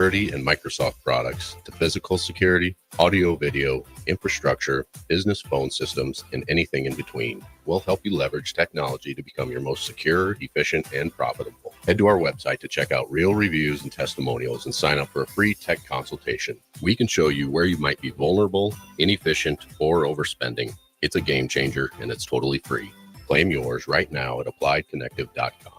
security and Microsoft products to physical security, audio, video, infrastructure, business phone systems, and anything in between. We'll help you leverage technology to become your most secure, efficient, and profitable. Head to our website to check out real reviews and testimonials and sign up for a free tech consultation. We can show you where you might be vulnerable, inefficient, or overspending. It's a game changer, and it's totally free. Claim yours right now at appliedconnective.com.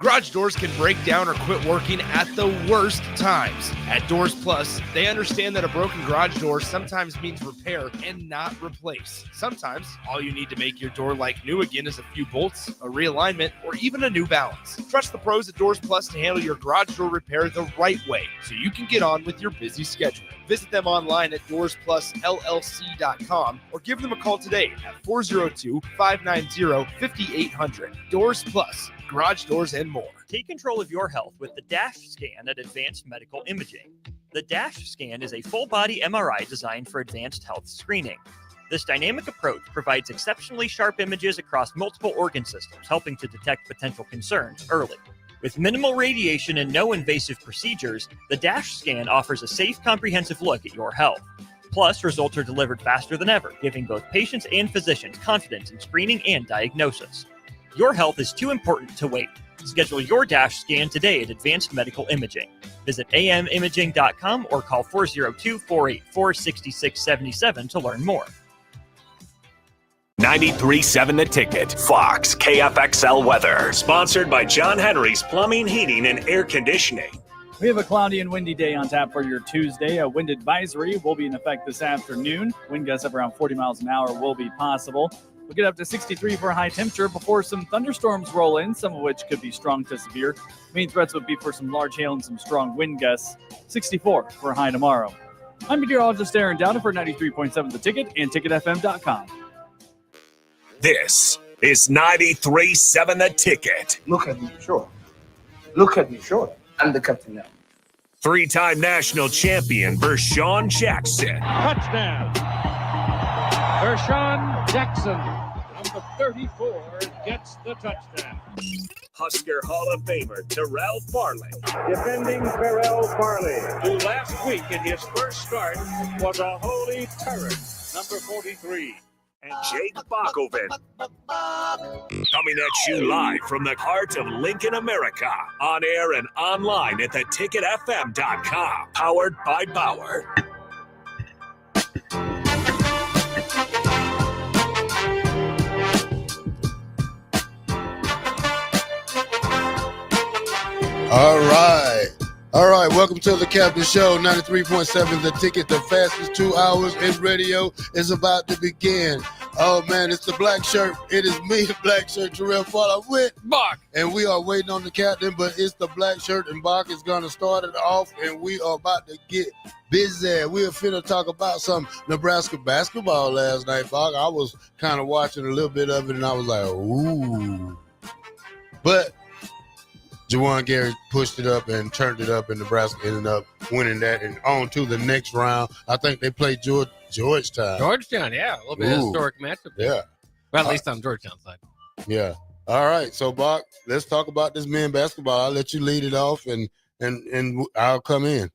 Garage doors can break down or quit working at the worst times. At Doors Plus, they understand that a broken garage door sometimes means repair and not replace. Sometimes, all you need to make your door like new again is a few bolts, a realignment, or even a new balance. Trust the pros at Doors Plus to handle your garage door repair the right way so you can get on with your busy schedule. Visit them online at DoorsPlusLLC.com or give them a call today at 402-590-5800. Doors Plus, garage doors and more. Take control of your health with the DASH scan at Advanced Medical Imaging. The DASH scan is a full-body MRI designed for advanced health screening. This dynamic approach provides exceptionally sharp images across multiple organ systems, helping to detect potential concerns early. With minimal radiation and no invasive procedures, the DASH scan offers a safe, comprehensive look at your health. Plus, results are delivered faster than ever, giving both patients and physicians confidence in screening and diagnosis. Your health is too important to wait. Schedule your DASH scan today at Advanced Medical Imaging. Visit amimaging.com or call 402-484-6677 to learn more. 93.7 The Ticket, Fox, KFXL weather. Sponsored by John Henry's Plumbing, Heating, and Air Conditioning. We have a cloudy and windy day on tap for your Tuesday. A wind advisory will be in effect this afternoon. Wind gusts up around 40 miles an hour will be possible. We'll get up to 63 for a high temperature before some thunderstorms roll in, some of which could be strong to severe. Main threats would be for some large hail and some strong wind gusts. 64 for a high tomorrow. I'm meteorologist Aaron Downer for 93.7 The Ticket and TicketFM.com. This is 93.7 The Ticket. Look at me, sure. Look at me, sure. I'm the captain now. Three-time national champion Vershawn Jackson. Touchdown. Vershawn Jackson, number 34, gets the touchdown. Husker Hall of Famer Terrell Farley. Defending Terrell Farley, who last week in his first start was a holy terror, number 43. And Jake Bakoven. Coming at you live from the heart of Lincoln, America. On air and online at theticketfm.com. Powered by Bauer. All right. Welcome to the Captain Show, 93.7 The Ticket. The fastest 2 hours in radio is about to begin. Oh, man, it's the black shirt. It is me, the black shirt, Terrell Farley with Bach. And we are waiting on the captain, but it's the black shirt, and Bach is going to start it off, and we are about to get busy. We are finna talk about some Nebraska basketball last night, Bach. I was kind of watching a little bit of it, and I was like, ooh. But Juwan Gary pushed it up and turned it up, and Nebraska ended up winning that and on to the next round. I think they played Georgetown. Yeah. A little bit of historic matchup. Yeah. Well, at least on Georgetown's side. Yeah. All right. So, Bach, let's talk about this men basketball. I'll let you lead it off, and I'll come in.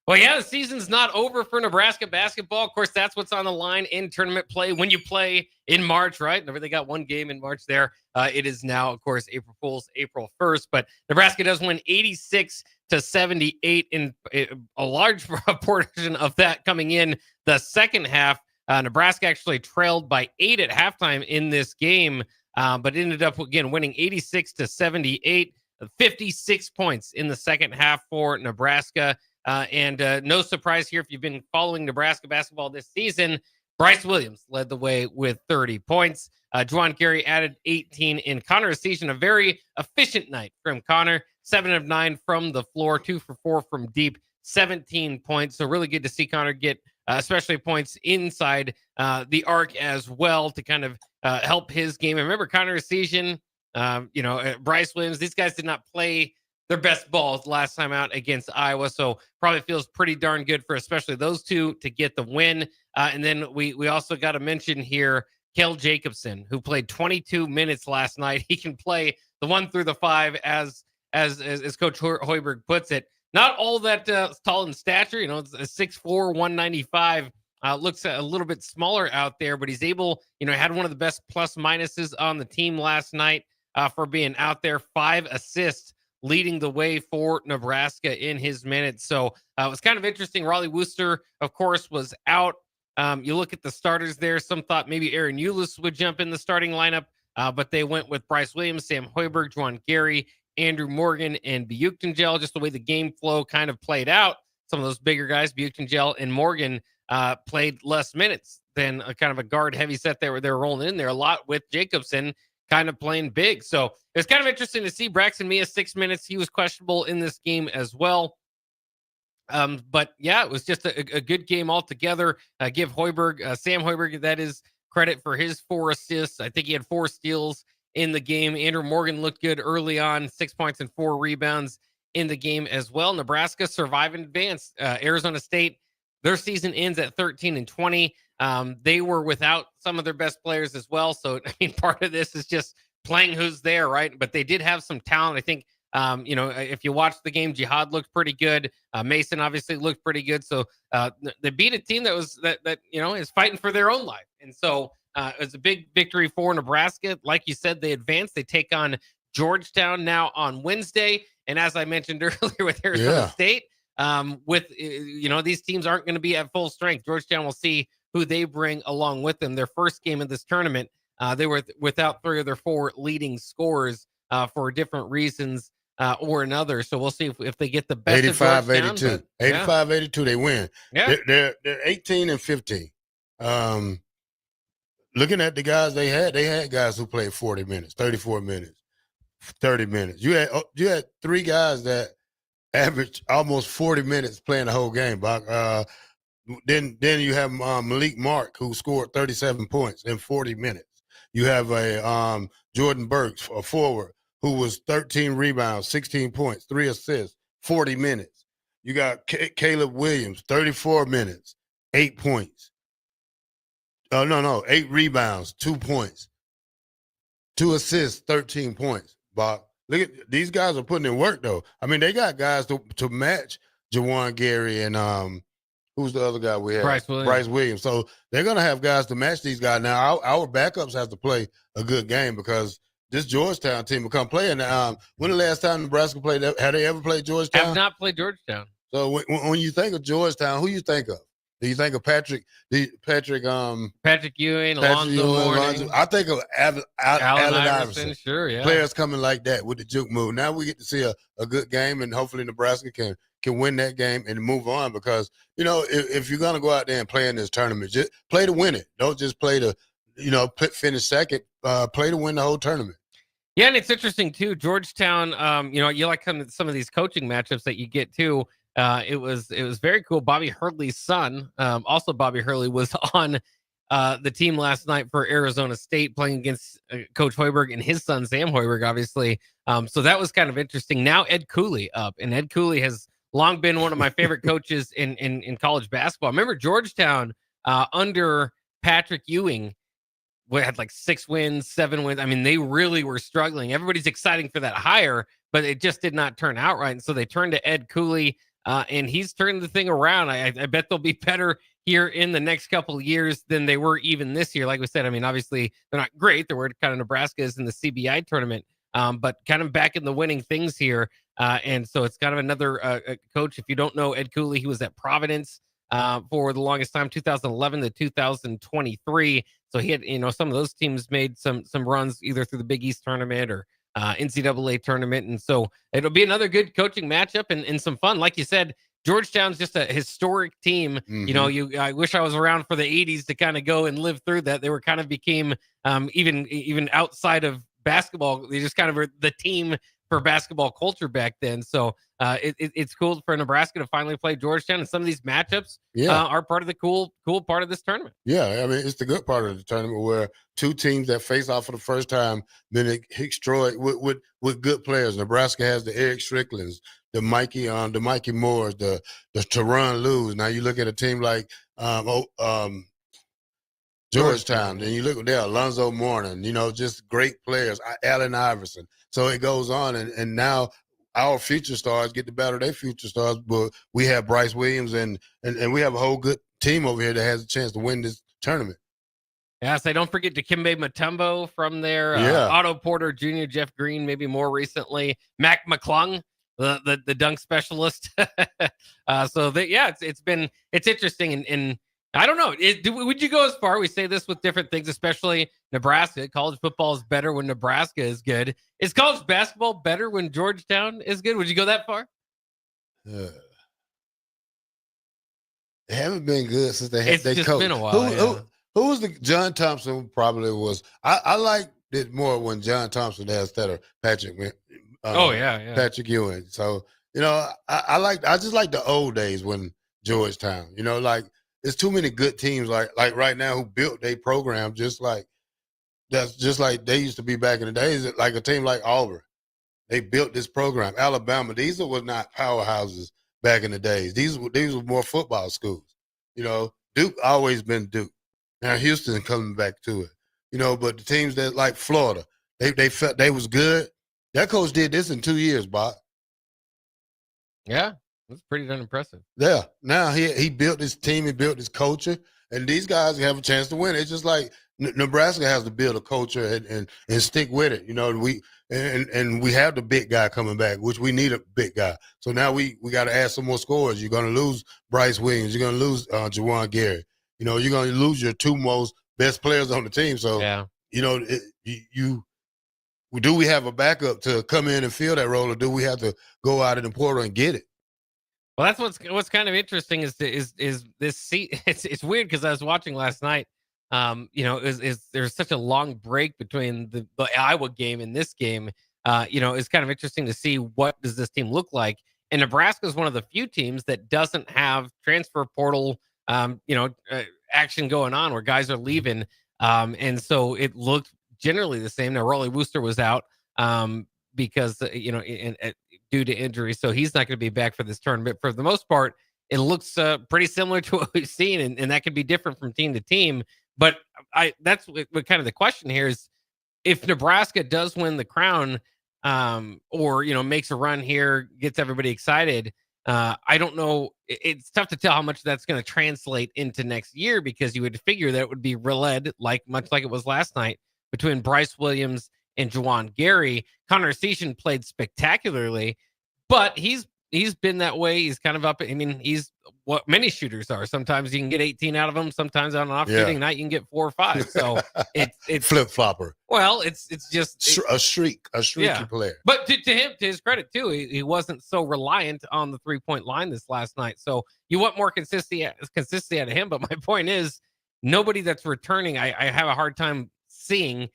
Well, yeah, the season's not over for Nebraska basketball. Of course, that's what's on the line in tournament play when you play in March, right? Remember, they got one game in March there. It is now, of course, April Fool's, April 1st. But Nebraska does win 86-78 in a large portion of that coming in the second half. Nebraska actually trailed by 8 at halftime in this game, but ended up, again, winning 86-78, 56 points in the second half for Nebraska. And no surprise here if you've been following Nebraska basketball this season, Bryce Williams led the way with 30 points. Juwan Gary added 18 in. Connor Essegian, a very efficient night from Connor. 7 of 9 from the floor, 2 for 4 from deep, 17 points. So really good to see Connor get especially points inside the arc as well to kind of help his game. And remember, Connor Essegian, Bryce Williams, these guys did not play their best balls last time out against Iowa. So probably feels pretty darn good for especially those two to get the win. And then we also got to mention here, Kel Jacobson, who played 22 minutes last night. He can play the 1 through the 5 as Coach Hoiberg puts it. not all that tall in stature. You know, it's a 6'4", 195. Looks a little bit smaller out there, but he's able, had one of the best plus minuses on the team last night for being out there. 5 assists leading the way for Nebraska in his minutes. So it was kind of interesting. Raleigh Wooster, of course, was out. You look at the starters there. Some thought maybe Aaron Eulis would jump in the starting lineup, but they went with Bryce Williams, Sam Hoiberg, Juwan Gary, Andrew Morgan, and Buchtengel. Just the way the game flow kind of played out. Some of those bigger guys, Buchtengel and Morgan, played less minutes than a kind of a guard-heavy set they were rolling in there a lot with Jacobson kind of playing big. So it's kind of interesting to see Braxton Mia 6 minutes. He was questionable in this game as well. But yeah, it was just a good game altogether. Give Sam Hoiberg, that is, credit for his 4 assists. I think he had 4 steals in the game. Andrew Morgan looked good early on, 6 points and 4 rebounds in the game as well. Nebraska survived and advanced. Arizona State, their season ends at 13-20. They were without some of their best players as well. So, I mean, part of this is just playing who's there, right? But they did have some talent. I think, if you watch the game, Jihad looked pretty good. Mason obviously looked pretty good. So they beat a team that is fighting for their own life. And so it was a big victory for Nebraska. Like you said, they advanced. They take on Georgetown now on Wednesday. And as I mentioned earlier with Arizona State, these teams aren't going to be at full strength. Georgetown will see who they bring along with them. Their first game of this tournament, they were without 3 of their 4 leading scorers for different reasons or another. So we'll see if they get the best 85-82. 85-82, they win. Yeah. They're 18-15. Looking at the guys they had guys who played 40 minutes, 34 minutes, 30 minutes. You had 3 guys that averaged almost 40 minutes playing the whole game, Bach. Then you have Malik Mark, who scored 37 points in 40 minutes. You have a Jordan Burks, a forward, who was 13 rebounds, 16 points, 3 assists, 40 minutes. You got Caleb Williams, 34 minutes, 8 points. 8 rebounds, 2 points, 2 assists, 13 points. Bach. Look at these guys are putting in work though. I mean, they got guys to match Juwan Gary and who's the other guy we have? Bryce Williams. So they're gonna have guys to match these guys. Now our backups have to play a good game because this Georgetown team will come play. And when the last time Nebraska played? Have they ever played Georgetown? Have not played Georgetown. So when you think of Georgetown, who you think of? Do you think of Patrick Ewing, Alonzo Mourning? I think of Allen Iverson. Sure, yeah. Players coming like that with the juke move. Now we get to see a good game, and hopefully Nebraska can win that game and move on. Because if you're gonna go out there and play in this tournament, just play to win it. Don't just play to finish second. Play to win the whole tournament. Yeah, and it's interesting too. Georgetown, you like some of these coaching matchups that you get too. It was very cool. Bobby Hurley's son, also Bobby Hurley, was on the team last night for Arizona State playing against Coach Hoiberg and his son, Sam Hoiberg, obviously. So that was kind of interesting. Now Ed Cooley up, and Ed Cooley has long been one of my favorite coaches in college basketball. I remember Georgetown under Patrick Ewing had like 6 wins, 7 wins. I mean, they really were struggling. Everybody's exciting for that hire, but it just did not turn out right. And so they turned to Ed Cooley. And he's turned the thing around. I bet they'll be better here in the next couple of years than they were even this year. Like we said, I mean, obviously they're not great. They're where kind of Nebraska is in the CBI tournament, but kind of back in the winning things here. And so it's kind of another coach. If you don't know Ed Cooley, he was at Providence for the longest time, 2011 to 2023. So he had, some of those teams made some runs either through the Big East tournament or NCAA tournament. And so it'll be another good coaching matchup and some fun. Like you said, Georgetown's just a historic team. Mm-hmm. I wish I was around for the 80s to kind of go and live through that. They were kind of became even outside of basketball. They just kind of were the team for basketball culture back then. So it's cool for Nebraska to finally play Georgetown, and some of these matchups are part of the cool part of this tournament. Yeah, I mean, it's the good part of the tournament where 2 teams that face off for the first time been destroyed with good players. Nebraska has the Eric Stricklands, the Mikey Moores, the Teron Lewis. Now you look at a team like Georgetown, and you look there, Alonzo Mourning, just great players, Allen Iverson. So it goes on, and now our future stars get the better of their future stars, but we have Bryce Williams and we have a whole good team over here that has a chance to win this tournament. Yeah, so don't forget Dikembe Mutombo from there. Yeah. Otto Porter Jr., Jeff Green, maybe more recently. Mac McClung, the dunk specialist. It's interesting. And I don't know. Would you go as far? We say this with different things, especially Nebraska. College football is better when Nebraska is good. Is college basketball better when Georgetown is good? Would you go that far? They haven't been good since they It's just coached. been a while. Who was the John Thompson? Probably was. I liked it more when John Thompson had instead of Patrick. Patrick Ewing. So I just like the old days when Georgetown. Like there's too many good teams like right now who built their program just like they used to be back in the days. Like a team like Auburn, they built this program. Alabama, these were not powerhouses back in the days. These were more football schools. Duke always been Duke. Now Houston coming back to it. But the teams that like Florida, they felt they was good. That coach did this in 2 years, Bob. Yeah, that's pretty darn impressive. Yeah. Now he built his team, he built his culture, and these guys have a chance to win. It's just like Nebraska has to build a culture and stick with it. We have the big guy coming back, which we need a big guy. So now we got to add some more scores. You're going to lose Bryce Williams. You're going to lose Juwan Gary. You're going to lose your two most best players on the team. So, do we have a backup to come in and fill that role, or do we have to go out in the portal and get it? Well, that's what's kind of interesting is this seat. It's weird because I was watching last night. There's such a long break between the Iowa game and this game. It's kind of interesting to see what does this team look like. And Nebraska is one of the few teams that doesn't have transfer portal, action going on where guys are leaving. And so it looked generally the same. Now, Rolly Wooster was out because, due to injury. So he's not going to be back for this tournament. For the most part, it looks pretty similar to what we've seen. And that could be different from team to team. But that's what kind of the question here is, if Nebraska does win the crown or, makes a run here, gets everybody excited, I don't know. It's tough to tell how much that's going to translate into next year, because you would figure that it would be relayed much like it was last night between Bryce Williams and Juwan Gary. Connor Seaton played spectacularly, but he's been that way. He's kind of up. I mean, he's what many shooters are. Sometimes you can get 18 out of them. Sometimes on an off shooting night, you can get 4 or 5. So it's flip flopper. Well, it's just a streaky player. But to his credit too, he wasn't so reliant on the 3-point line this last night. So you want more consistency out of him. But my point is, nobody that's returning, I have a hard time seeing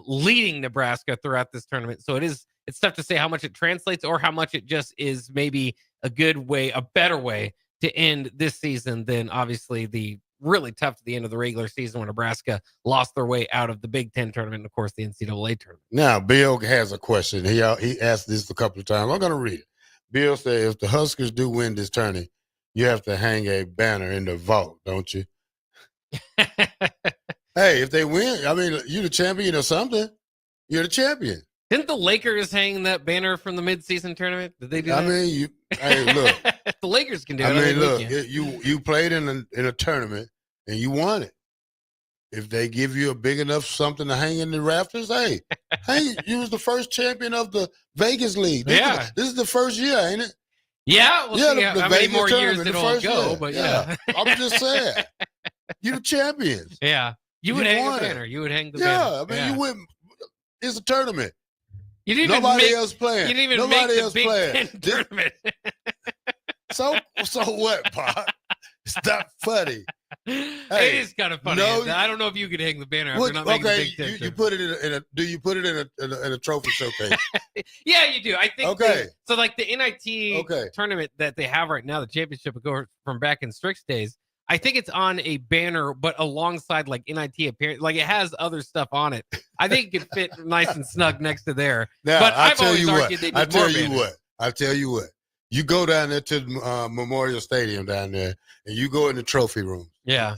leading Nebraska throughout this tournament. So it's tough to say how much it translates or how much it just is maybe a better way to end this season than obviously the really tough to the end of the regular season when Nebraska lost their way out of the Big Ten tournament and, of course, the NCAA tournament. Now, Bill has a question. He asked this a couple of times. I'm going to read it. Bill said, if the Huskers do win this tourney, you have to hang a banner in the vault, don't you? Hey, if they win, I mean, you're the champion or something. You're the champion. Didn't the Lakers hang that banner from the midseason tournament? Did they do that? I mean, hey, look. The Lakers can do it. I mean, look, you played in a tournament and you won it. If they give you a big enough something to hang in the rafters, hey, you was the first champion of the Vegas League. This is the first year, ain't it? Yeah, we'll see how many more years it'll go, year. But yeah. I'm just saying. You're the champions. Yeah. You would hang the banner. You would hang the banner. I mean, you went. It's a tournament. You didn't Nobody else playing. You didn't even Nobody make else the Big playing. Ten tournament. So what, Pop? It's not funny. It is kind of funny. I don't know if you could hang the banner after not making the Big Ten. You put it in a. Do you put it in a trophy showcase? Yeah, you do. I think. Okay. So like the NIT tournament that they have right now, the championship from back in Strick's days. I think it's on a banner, but alongside like NIT appearance, like it has other stuff on it. I think it could fit nice and snug next to there. Now, but I'll I've always argued they need more banners. I'll tell you what. You go down there to the Memorial Stadium down there, and you go in the trophy room. Yeah.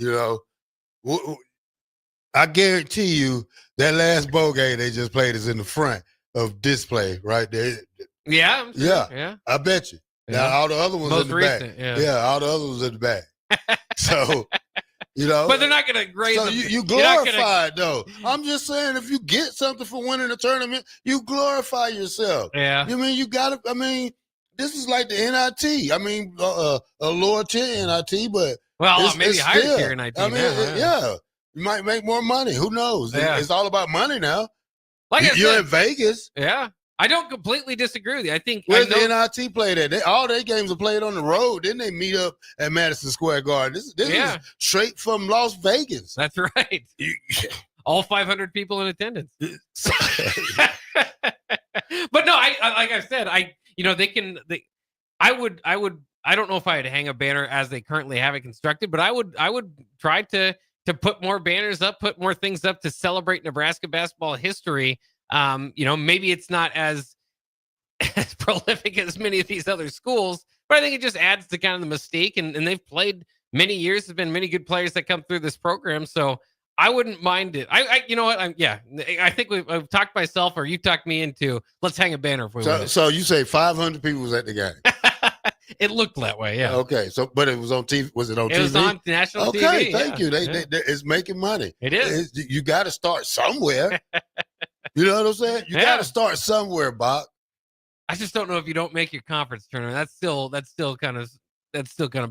I guarantee you that last bowl game they just played is in the front of display right there. Yeah. I'm sure. Yeah. Yeah. I bet you. Yeah. Now, all the other ones Most in the recent, back. yeah. All the other ones in the back. So, But they're not going to grade So them. you glorified, though. I'm just saying, if you get something for winning a tournament, you glorify yourself. Yeah. You mean, you got to, this is like the NIT. A lower tier NIT, but maybe higher still, tier NIT. Yeah. You might make more money. Who knows? Yeah. It's all about money now. Like You're in Vegas. Yeah. I don't completely disagree with you. I think Where's the NIT played at? All their games are played on the road. Then they meet up at Madison Square Garden. This is straight from Las Vegas. That's right. All 500 people in attendance. But no, like I said, I don't know if I'd hang a banner as they currently have it constructed, but I would try to put more banners up, put more things up to celebrate Nebraska basketball history. Maybe it's not as prolific as many of these other schools, but I think it just adds to kind of the mystique. And they've played many years. There's been many good players that come through this program, so I wouldn't mind it. You know what? I think I've talked myself, or you talked me into. Let's hang a banner if we win. So you say 500 people was at the game? It looked that way, yeah. Okay, but it was on TV. Was it on TV? It was on national TV. Okay, thank you. It's making money. It is. You got to start somewhere. You know what I'm saying? You got to start somewhere, Bach. I just don't know if you don't make your conference tournament. That's still kind of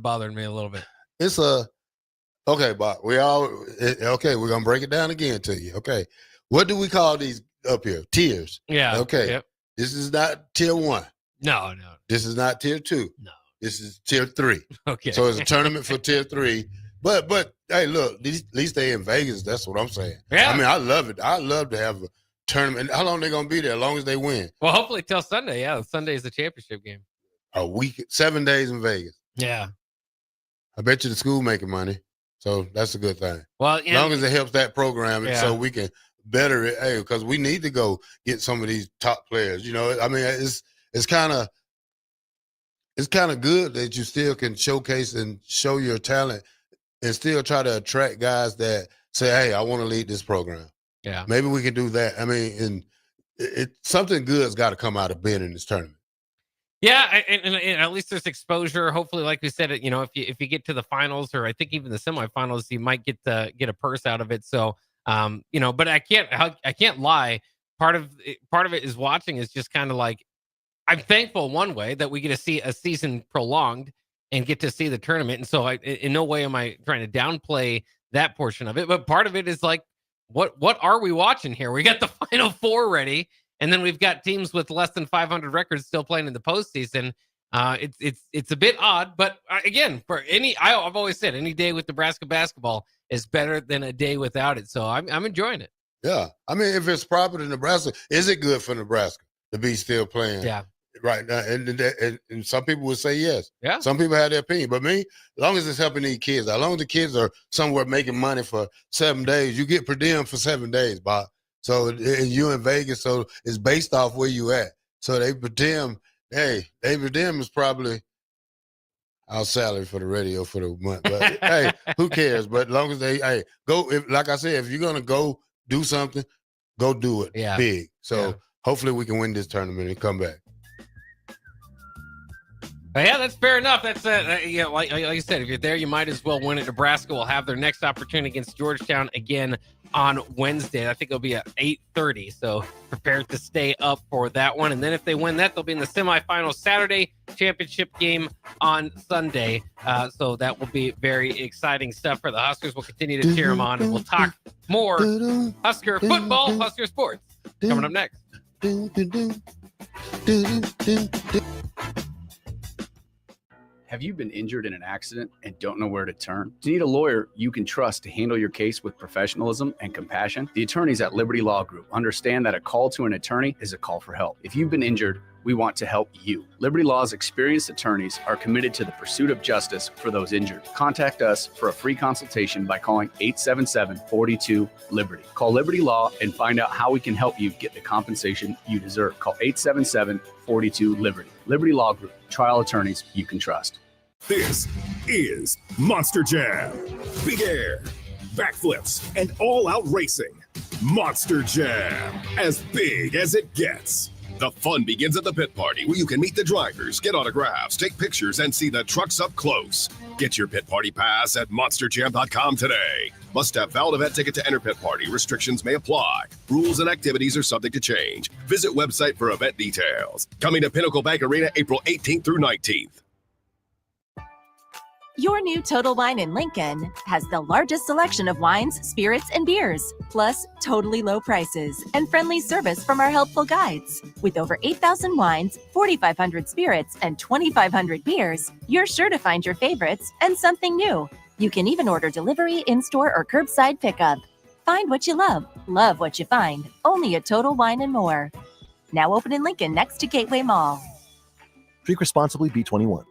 bothering me a little bit. It's okay, Bach. We're gonna break it down again to you. Okay, what do we call these up here? Tiers. Yeah. Okay. Yep. This is not tier 1. No. This is not tier 2. No. This is tier 3. Okay. So it's a tournament for tier 3. But hey, look, at least they in Vegas. That's what I'm saying. Yeah. I love it. I love to have a tournament. How long they gonna be there? As long as they win. Well, hopefully till Sunday. Yeah, Sunday is the championship game. A week, 7 days in Vegas. Yeah. I bet you the school making money, so that's a good thing. Well, as long as it helps that program, so we can better it. Hey, because we need to go get some of these top players. It's kind of good that you still can showcase and show your talent, and still try to attract guys that say, "Hey, I want to lead this program." Yeah, maybe we can do that. Something good's got to come out of being in this tournament. Yeah, and at least there's exposure. Hopefully, like we said, if you get to the finals, or I think even the semifinals, you might get a purse out of it. So, but I can't lie. Part of it is watching is just kind of like, I'm thankful one way that we get to see a season prolonged and get to see the tournament. And so in no way am I trying to downplay that portion of it. But part of it is like, what are we watching here? We got the Final Four ready, and then we've got teams with less than 500 records still playing in the postseason. It's a bit odd, but again, I've always said any day with Nebraska basketball is better than a day without it. So I'm enjoying it. Yeah, if it's proper to Nebraska, is it good for Nebraska to be still playing? Yeah. Right now, and some people would say yes. Yeah. Some people have their opinion, but me, as long as it's helping these kids, as long as the kids are somewhere making money for 7 days, you get per diem for 7 days, Bob. So and you in Vegas, so it's based off where you at. So they per diem, is probably our salary for the radio for the month. But hey, who cares? But as long as they go, like I said, if you're gonna go do something, go do it big. So hopefully we can win this tournament and come back. Yeah, that's fair enough. That's like I said, if you're there, you might as well win it. Nebraska will have their next opportunity against Georgetown again on Wednesday. I think it'll be at 8:30. So prepare to stay up for that one. And then if they win that, they'll be in the semifinals Saturday, championship game on Sunday. So that will be very exciting stuff for the Huskers. We'll continue to cheer them on, and we'll talk more Husker football, Husker sports coming up next. Have you been injured in an accident and don't know where to turn? Do you need a lawyer you can trust to handle your case with professionalism and compassion? The attorneys at Liberty Law Group understand that a call to an attorney is a call for help. If you've been injured, we want to help you. Liberty Law's experienced attorneys are committed to the pursuit of justice for those injured. Contact us for a free consultation by calling 877-42-LIBERTY. Call Liberty Law and find out how we can help you get the compensation you deserve. Call 877-42-LIBERTY. Liberty Law Group, trial attorneys you can trust. This is Monster Jam. Big air, backflips, and all-out racing. Monster Jam, as big as it gets. The fun begins at the pit party, where you can meet the drivers, get autographs, take pictures, and see the trucks up close. Get your pit party pass at monsterjam.com today. Must have valid event ticket to enter pit party. Restrictions may apply. Rules and activities are subject to change. Visit website for event details. Coming to Pinnacle Bank Arena April 18th through 19th. Your new Total Wine in Lincoln has the largest selection of wines, spirits, and beers, plus totally low prices and friendly service from our helpful guides. With over 8,000 wines, 4,500 spirits, and 2,500 beers, you're sure to find your favorites and something new. You can even order delivery, in-store, or curbside pickup. Find what you love what you find, only at Total Wine and More. Now open in Lincoln next to Gateway Mall. Drink responsibly, B21.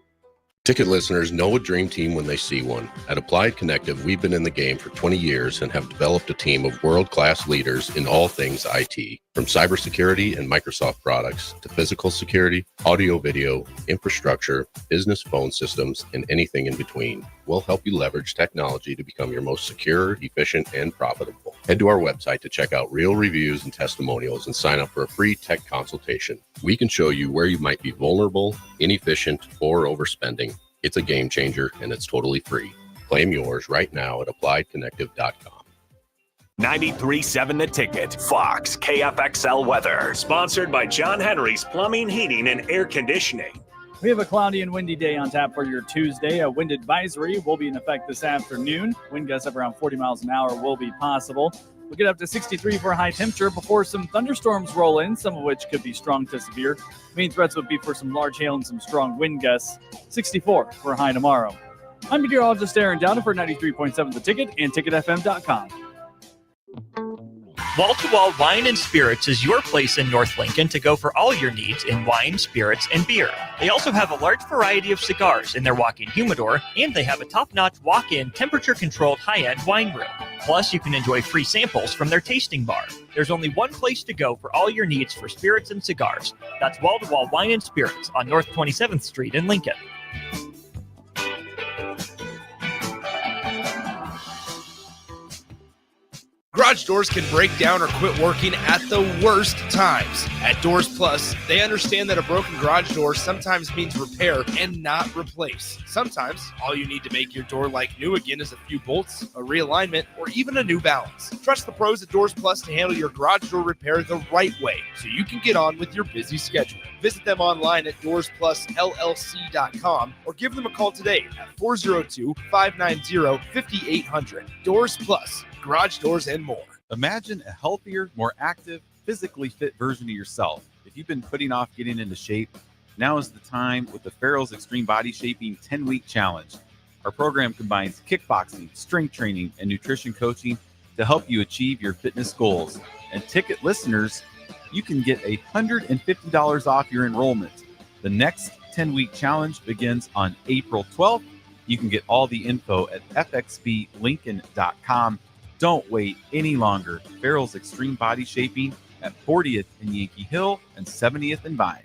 Ticket listeners know a dream team when they see one. At Applied Connective, we've been in the game for 20 years and have developed a team of world-class leaders in all things IT. From cybersecurity and Microsoft products to physical security, audio-video, infrastructure, business phone systems, and anything in between, we'll help you leverage technology to become your most secure, efficient, and profitable. Head to our website to check out real reviews and testimonials and sign up for a free tech consultation. We can show you where you might be vulnerable, inefficient, or overspending. It's a game changer, and it's totally free. Claim yours right now at appliedconnective.com. 93.7 The Ticket, Fox, KFXL weather. Sponsored by John Henry's Plumbing, Heating, and Air Conditioning. We have a cloudy and windy day on tap for your Tuesday. A wind advisory will be in effect this afternoon. Wind gusts up around 40 miles an hour will be possible. We'll get up to 63 for a high temperature before some thunderstorms roll in, some of which could be strong to severe. Main threats would be for some large hail and some strong wind gusts. 64 for a high tomorrow. I'm meteorologist Aaron Downer for 93.7 The Ticket and ticketfm.com. Wall-to-Wall Wine and Spirits is your place in North Lincoln to go for all your needs in wine, spirits, and beer. They also have a large variety of cigars in their walk-in humidor, and they have a top-notch walk-in temperature-controlled high-end wine room. Plus, you can enjoy free samples from their tasting bar. There's only one place to go for all your needs for spirits and cigars. That's Wall-to-Wall Wine and Spirits on North 27th Street in Lincoln. Garage doors can break down or quit working at the worst times. At Doors Plus, they understand that a broken garage door sometimes means repair and not replace. Sometimes, all you need to make your door like new again is a few bolts, a realignment, or even a new balance. Trust the pros at Doors Plus to handle your garage door repair the right way so you can get on with your busy schedule. Visit them online at DoorsPlusLLC.com or give them a call today at 402-590-5800. Doors Plus. Garage doors and more. Imagine a healthier, more active, physically fit version of yourself. If you've been putting off getting into shape, now is the time with the Farrell's Extreme Body Shaping 10-Week Challenge. Our program combines kickboxing, strength training, and nutrition coaching to help you achieve your fitness goals. And ticket listeners, you can get $150 off your enrollment. The next 10-week challenge begins on April 12th. You can get all the info at fxblincoln.com. Don't wait any longer. Farrell's Extreme Body Shaping at 40th and Yankee Hill and 70th and Vine.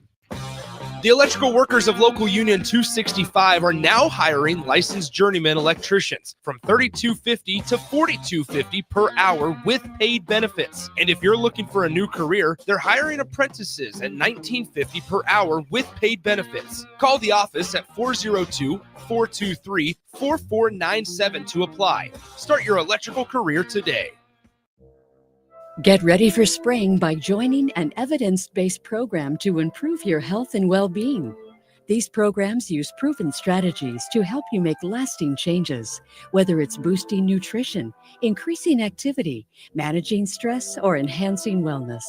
The electrical workers of Local Union 265 are now hiring licensed journeyman electricians from $32.50 to $42.50 per hour with paid benefits. And if you're looking for a new career, they're hiring apprentices at $19.50 per hour with paid benefits. Call the office at 402-423-4497 to apply. Start your electrical career today. Get ready for spring by joining an evidence-based program to improve your health and well-being. These programs use proven strategies to help you make lasting changes, whether it's boosting nutrition, increasing activity, managing stress, or enhancing wellness.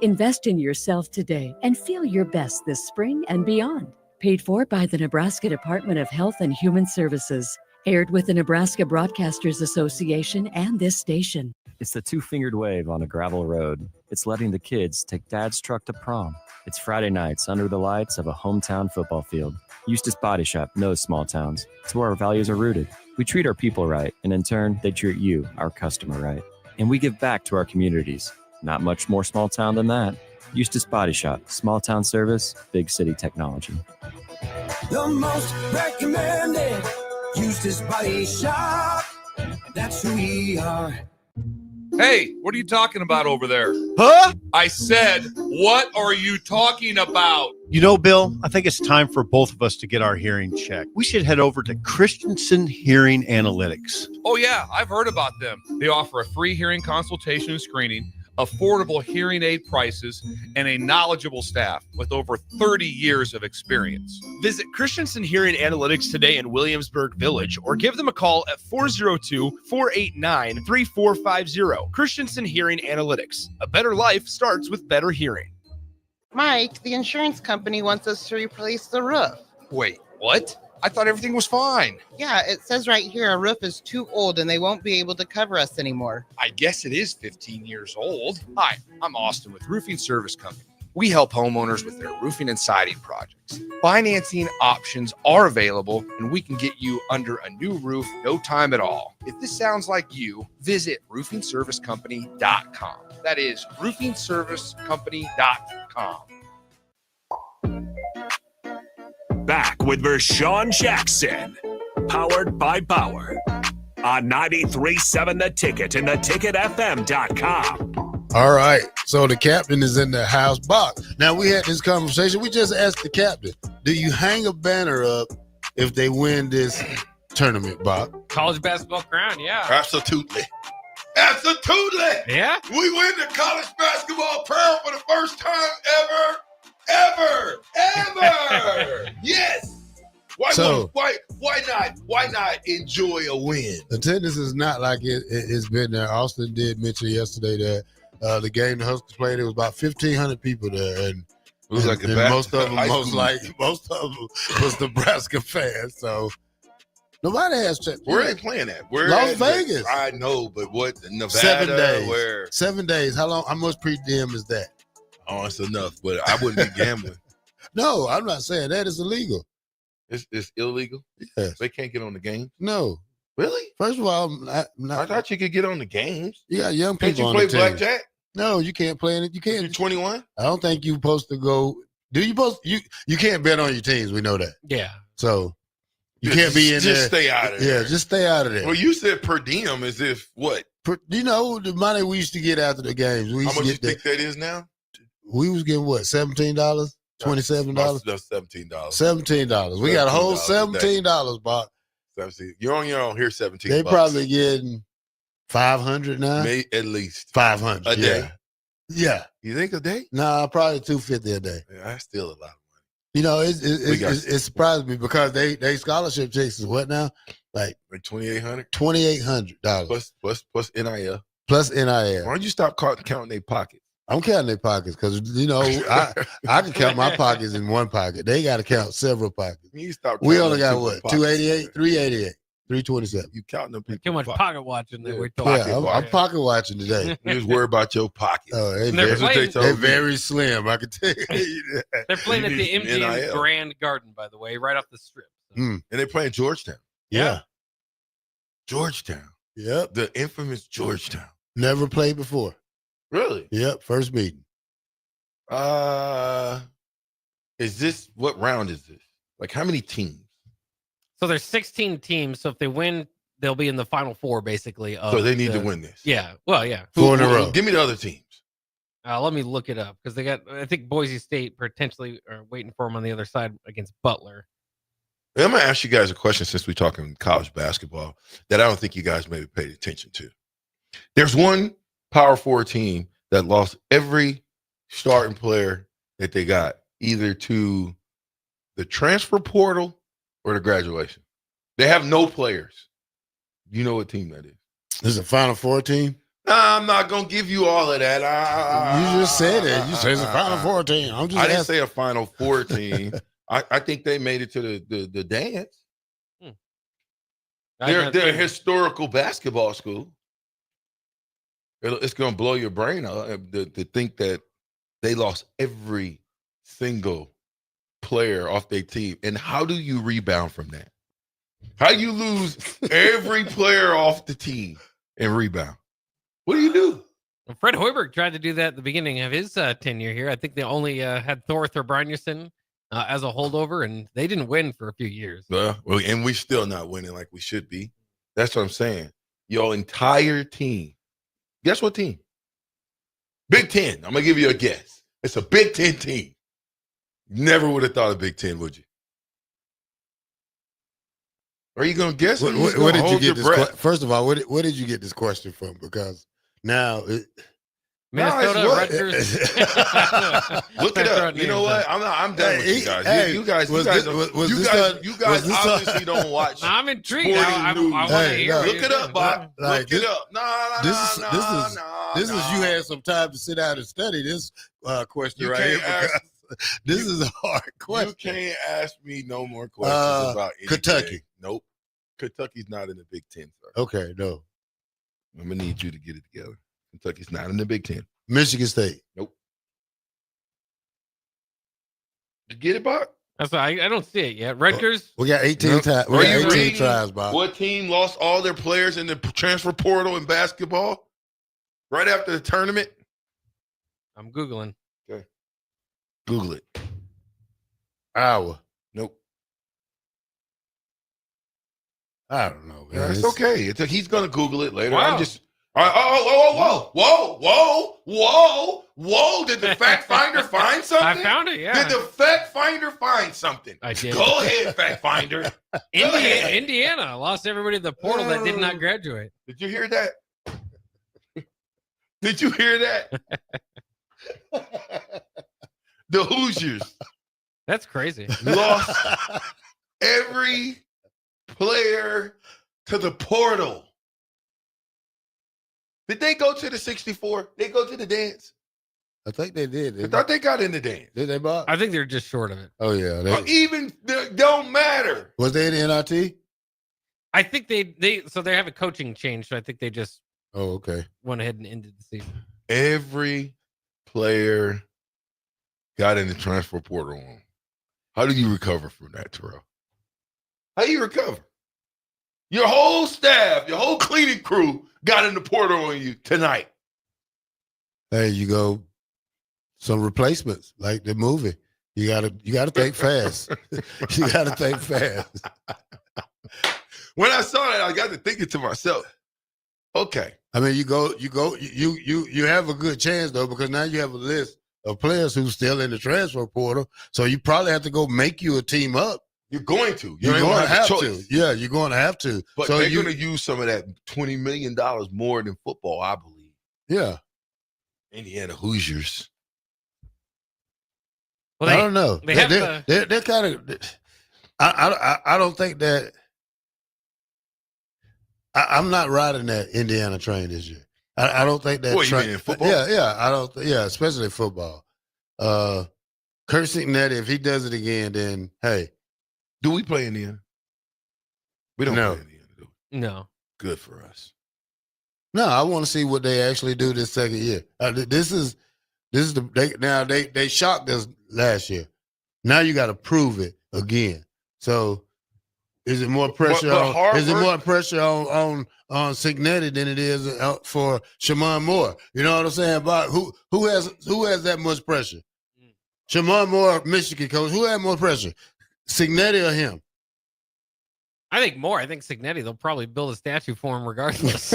Invest in yourself today and feel your best this spring and beyond. Paid for by the Nebraska Department of Health and Human Services. Aired with the Nebraska Broadcasters Association and this station. It's the two-fingered wave on a gravel road. It's letting the kids take dad's truck to prom. It's Friday nights under the lights of a hometown football field. Eustace Body Shop knows small towns. It's where our values are rooted. We treat our people right, and in turn, they treat you, our customer, right. And we give back to our communities. Not much more small town than that. Eustace Body Shop, small town service, big city technology. The most recommended Eustace Body Shop. That's who we are. Hey, what are you talking about over there? Huh? I said, what are you talking about? You know, Bill, I think it's time for both of us to get our hearing checked. We should head over to Christensen Hearing Analytics. Oh, yeah, I've heard about them. They offer a free hearing consultation and screening, affordable hearing aid prices, and a knowledgeable staff with over 30 years of experience. Visit Christensen Hearing Analytics today in Williamsburg Village or give them a call at 402-489-3450. Christensen Hearing Analytics. A better life starts with better hearing. Mike, the insurance company wants us to replace the roof. Wait, what? I thought everything was fine. Yeah, it says right here our roof is too old and they won't be able to cover us anymore. I guess it is 15 years old. Hi, I'm Austin with Roofing Service Company. We help homeowners with their roofing and siding projects. Financing options are available, and we can get you under a new roof no time at all. If this sounds like you, visit roofingservicecompany.com. That is roofingservicecompany.com. Back with Vershawn Jackson, powered by Bauer, on 93.7 The Ticket and theticketfm.com. All right, so the captain is in the house. Bach, now we had this conversation. We just asked the captain, do you hang a banner up if they win this tournament, Bach? College basketball crown, yeah. Absolutely. Absolutely. Yeah? We win the college basketball crown for the first time ever. Yes. Why not enjoy a win? Attendance is not like it's been there. Austin did mention yesterday that the game the Huskers played, it was about 1,500 people there, and it was like most of them was Nebraska fans. So nobody has checked. Where are they playing at? Las Vegas. I know, but what? Nevada? 7 days. Where? 7 days. How much pre-diem is that? Oh, it's enough, but I wouldn't be gambling. No, I'm not saying that. It's illegal. It's illegal? Yes. They can't get on the game? No. Really? First of all, I thought you could get on the games. You got young Can't people you on play the team. blackjack? No, you can't play in it. You can't. You're 21? I don't think you're supposed to go. Do you supposed you can't bet on your teams. We know that. Yeah. So you can't be in there. Just stay out of there. Yeah, just stay out of there. Well, you said per diem as if what? You know, the money we used to get after the games. We used How much to you get think that is now? We was getting what, $17, $27? That's $17. $17. We got a whole $17, Bob. 17. You're on your own. Here's 17. They bucks. probably getting 500 now. At least 500 a day. Yeah. You think a day? Nah, probably $250 a day. Yeah, that's still a lot of money. You know, it surprised me because they scholarship checks is what now? Like $2,800. $2,800 plus NIL. Plus NIL. Why don't you stop counting their pockets? I'm counting their pockets because I can count my pockets in one pocket. They got to count several pockets. You stop. We only got what, 288, 388, 327. You counting them? Too much pocket watching. I'm pocket watching today. You just worry about your pockets. Oh, they're very slim. I can tell you that. They're playing at the MGM Grand Garden, by the way, right off the strip. So. And they're playing Georgetown. Yeah. Georgetown. Yep. The infamous Georgetown. Never played before. Really? Yep. First meeting. Is this, what round is this? Like how many teams? So there's 16 teams. So if they win, they'll be in the final four, basically. So they need to win this. Yeah. Well, yeah. 4 in a row. Give me the other teams. Let me look it up because they got, I think Boise State potentially are waiting for them on the other side against Butler. I'm going to ask you guys a question since we're talking college basketball that I don't think you guys maybe paid attention to. There's one Power 4 team that lost every starting player that they got, either to the transfer portal or the graduation. They have no players. You know what team that is? This is a Final Four team? Nah, I'm not going to give you all of that. You just said it. You said it's a Final Four team. I didn't say a Final Four team. I think they made it to the dance. They're a historical basketball school. It's going to blow your brain out to think that they lost every single player off their team. And how do you rebound from that? How do you lose every player off the team and rebound? What do you do? Well, Fred Hoiberg tried to do that at the beginning of his tenure here. I think they only had Thor Brynjarson as a holdover, and they didn't win for a few years. Well, and we're still not winning like we should be. That's what I'm saying. Your entire team Guess what team? Big Ten. I'm gonna give you a guess. It's a Big Ten team. Never would have thought of Big Ten, would you? Are you gonna guess? What did you get this? First of all, where did you get this question from? Because now Minnesota, Rutgers. Look it up. You know what? I'm done with you guys. You guys obviously don't watch. I'm intrigued. I want to hear. Look it up, Bob. Look it up. This is you had some time to sit down and study this question right here. This is a hard question. You can't ask me no more questions about anything. Kentucky. Nope. Kentucky's not in the Big Ten, sir. Okay, no. I'm gonna need you to get it together. Kentucky's not in the Big Ten. Michigan State. Nope. Did you get it, Bob? That's I don't see it yet. Rutgers. We got 18 times. We got 18 tries, Bob. What team lost all their players in the transfer portal in basketball right after the tournament? I'm Googling. Okay. Google it. Iowa. Nope. I don't know, man. It's okay. He's gonna Google it later. Wow. I'm just. Whoa! Did the fact finder find something? I found it. Yeah. Did the fact finder find something? I did. Go ahead, fact finder. Indiana lost everybody to the portal that did not graduate. Did you hear that? Did you hear that? The Hoosiers That's crazy. lost every player to the portal. Did they go to the 64? They go to the dance? I think they did. I thought they got in the dance. Did they, Bob? I think they're just short of it. Oh, yeah. Even don't matter. Was they in the NIT? I think they have a coaching change, so I think they just okay. Went ahead and ended the season. Every player got in the transfer portal. How do you recover from that, Terrell? How do you recover? Your whole staff, your whole cleaning crew got in the portal on you tonight. Hey, you go some replacements like the movie. You gotta think fast. You gotta think fast. When I saw that, I got to thinking to myself, okay. I mean, you have a good chance though, because now you have a list of players who's still in the transfer portal. So you probably have to go make you a team up. You're going to. You're going to have to. Yeah, you're going to have to. But so they're going to use some of that $20 million more than football, I believe. Yeah. Indiana Hoosiers. Well, I don't know. They're kind of. I don't think that. I'm not riding that Indiana train this year. I don't think that. What, you mean in football? Yeah. I don't. Yeah, especially football. Kurt Cincinnati, if he does it again, then hey. Do we play Indiana? We don't play Indiana, do we? No. Good for us. No, I want to see what they actually do this second year. This is they shocked us last year. Now you got to prove it again. So is it more pressure more pressure on Cignetti than it is for Shamon Moore? You know what I'm saying? About who has that much pressure? Shamon Moore, Michigan coach. Who had more pressure? Cignetti or him? I think more. I think Cignetti, they'll probably build a statue for him regardless.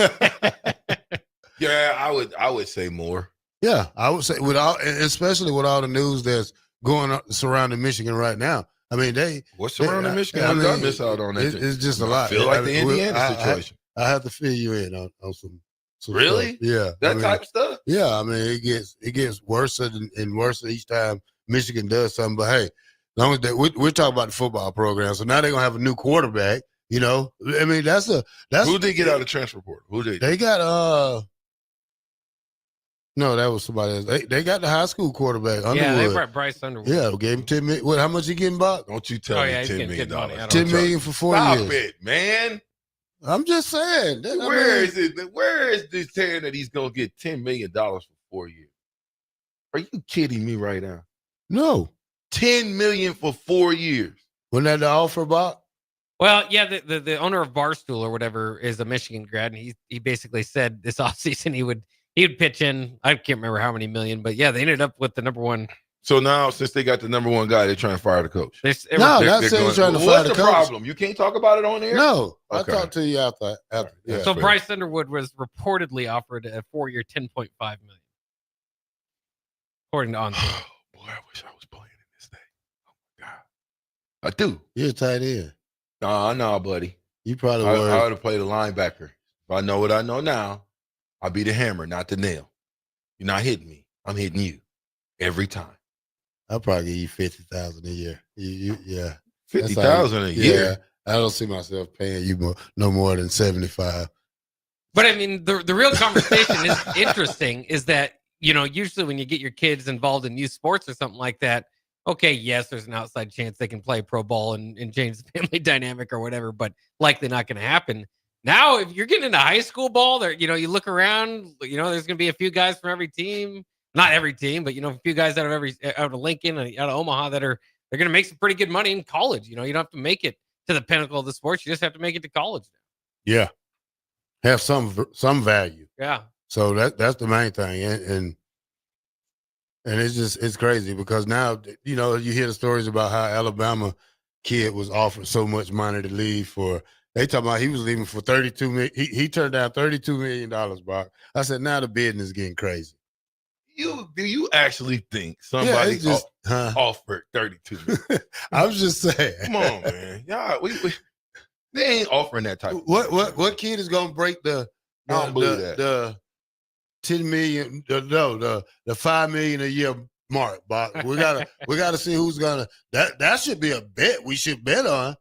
Yeah, I would say more. Yeah, I would say especially with all the news that's going on surrounding Michigan right now. I mean, what's surrounding Michigan? How did I miss out on that? It's just a lot. I feel like the Indiana situation. I have to fill you in on some really? Stuff. Yeah, that type of stuff. Yeah, I mean, it gets worse and worse each time Michigan does something. But hey. As long as we're talking about the football program, so now they're gonna have a new quarterback. You know, I mean, that's who did get out of transfer portal? Who did they got? No, that was somebody else. They got the high school quarterback. Underwood. Yeah, they brought Bryce Underwood. Yeah, gave him $10 million. What? How much he getting back? Don't you tell me $10 million. $10 million for 4 years. Stop it, man. I'm just saying. Where is it? Where is this saying that he's gonna get $10 million for 4 years? Are you kidding me right now? No. $10 million for 4 years. Wasn't that the offer, Bob? Well, yeah, the owner of Barstool or whatever is a Michigan grad, and he basically said this offseason he would pitch in. I can't remember how many million, but yeah, they ended up with the number one So now, since they got the number one guy, they're trying to fire the coach. No, not saying he's trying to fire the What's the coach. problem? You can't talk about it on air? No, Okay. I'll talk to you after. Yeah. So Bryce Underwood was reportedly offered a 4-year, $10.5 million. According to On. Boy, I wish I was playing in this day. Oh my God. I do. You're a tight end. No, buddy. You probably I were. would have played a linebacker. If I know what I know now, I'll be the hammer, not the nail. You're not hitting me. I'm hitting you every time. I'll probably give you $50,000 a year. Yeah, $50,000 a year. Yeah, I don't see myself paying you no more than $75,000. But I mean, the real conversation is interesting. Is that usually when you get your kids involved in youth sports or something like that, okay, yes, there's an outside chance they can play pro ball and change the family dynamic or whatever, but likely not going to happen. Now, if you're getting into high school ball, there, you look around, there's going to be a few guys from every team. Not every team, but a few guys out of Lincoln and out of Omaha they're going to make some pretty good money in college. You don't have to make it to the pinnacle of the sports. You just have to make it to college. Yeah, have some value. Yeah. So that's the main thing, and it's crazy because now you hear the stories about how Alabama kid was offered so much money to leave for. They talking about he was leaving for $32 million. He turned down $32 million, Brock. I said now the bidding is getting crazy. Do you actually think somebody offered $32 million? I was just saying. Come on, man. Y'all, they ain't offering that type. What kid is gonna break the I don't believe that. the $10 million? The $5 million a year mark, Bob. We gotta see who's gonna. That should be a bet we should bet on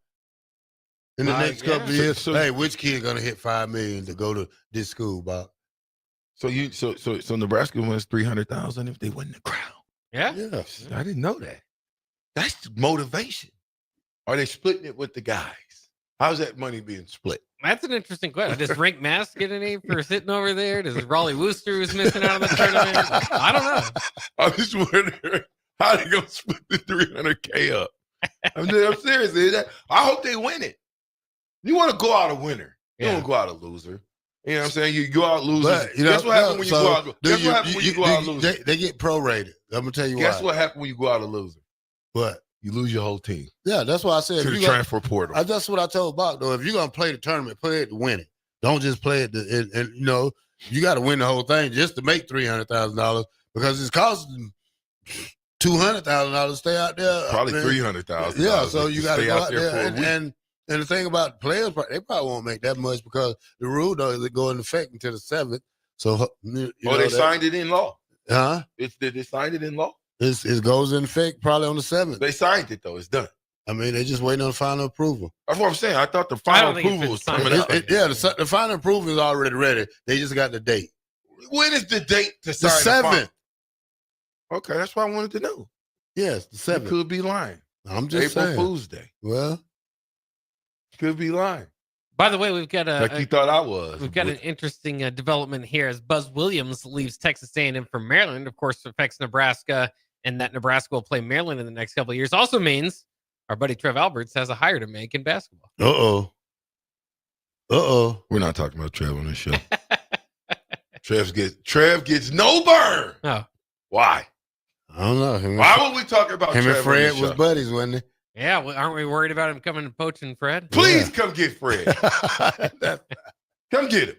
in the next couple of years. Hey, which kid gonna hit $5 million to go to this school, Bob? So Nebraska wins $300,000 if they win the crown. Yeah. Yes. I didn't know that. That's motivation. Are they splitting it with the guys? How's that money being split? That's an interesting question. Does Rink Mass get any for sitting over there? Does Raleigh Wooster, who's missing out on the tournament? I don't know. I'm just wondering how they gonna split the $300K up. I'm serious. I hope they win it. You want to go out a winner. You don't go out a loser. You know what I'm saying? You go out losing. Guess what happens when you go out? Guess what happens when you go out losing? They get prorated. I'm gonna tell you Guess why. what happens when you go out a loser? What? You lose your whole team. Yeah, that's why I said To the transfer portal. That's what I told Bob though. If you're gonna play the tournament, play it to win it. Don't just play it and you got to win the whole thing just to make $300,000 because it's costing $200,000 to stay out there. Probably $300,000. Yeah, so you got to go out there for a week. And the thing about players, they probably won't make that much because the rule doesn't go into effect until the 7th. So they signed it in law. Huh? They signed it in law. It goes in effect probably on the 7th. They signed it though. It's done. I mean, they just waiting on the final approval. That's what I'm saying. I thought the final approval was coming up. The final approval is already ready. They just got the date. When is the date to The sign 7th. Okay, that's what I wanted to know. Yes, the 7th. You could be lying. I'm just April saying. Fool's Day. Well, could be lying. By the way, we've got you thought I was. We've got an interesting development here as Buzz Williams leaves Texas A&M for Maryland. Of course, affects Nebraska, and that Nebraska will play Maryland in the next couple of years. Also means our buddy Trev Alberts has a hire to make in basketball. We're not talking about Trev on this show. Trev gets no burn. Oh. Why? I don't know. Why would we talk about him Trev and Fred on this was show? buddies, wasn't they? Yeah, well, aren't we worried about him coming and poaching Fred? Please come get Fred. Come get him.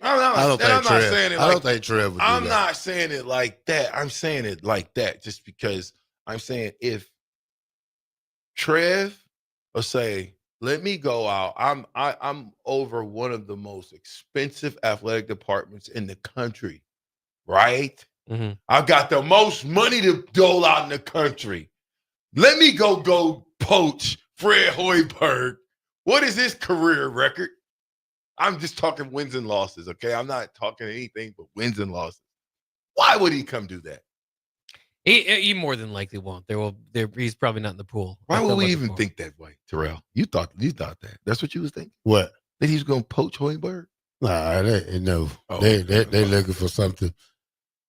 I don't think Trev would do I'm that. not saying it like that. I'm saying it like that just because I'm saying if Trev will say, let me go out. I'm over one of the most expensive athletic departments in the country, right? Mm-hmm. I've got the most money to dole out in the country. Let me go poach Fred Hoiberg. What is his career record? I'm just talking wins and losses, okay? I'm not talking anything but wins and losses. Why would he come do that? He more than likely won't. He's probably not in the pool. Why would we even think that way, Terrell? You thought that. That's what you was thinking? What? That he was going to poach Hoiberg? Nah, no. Oh, they looking for something.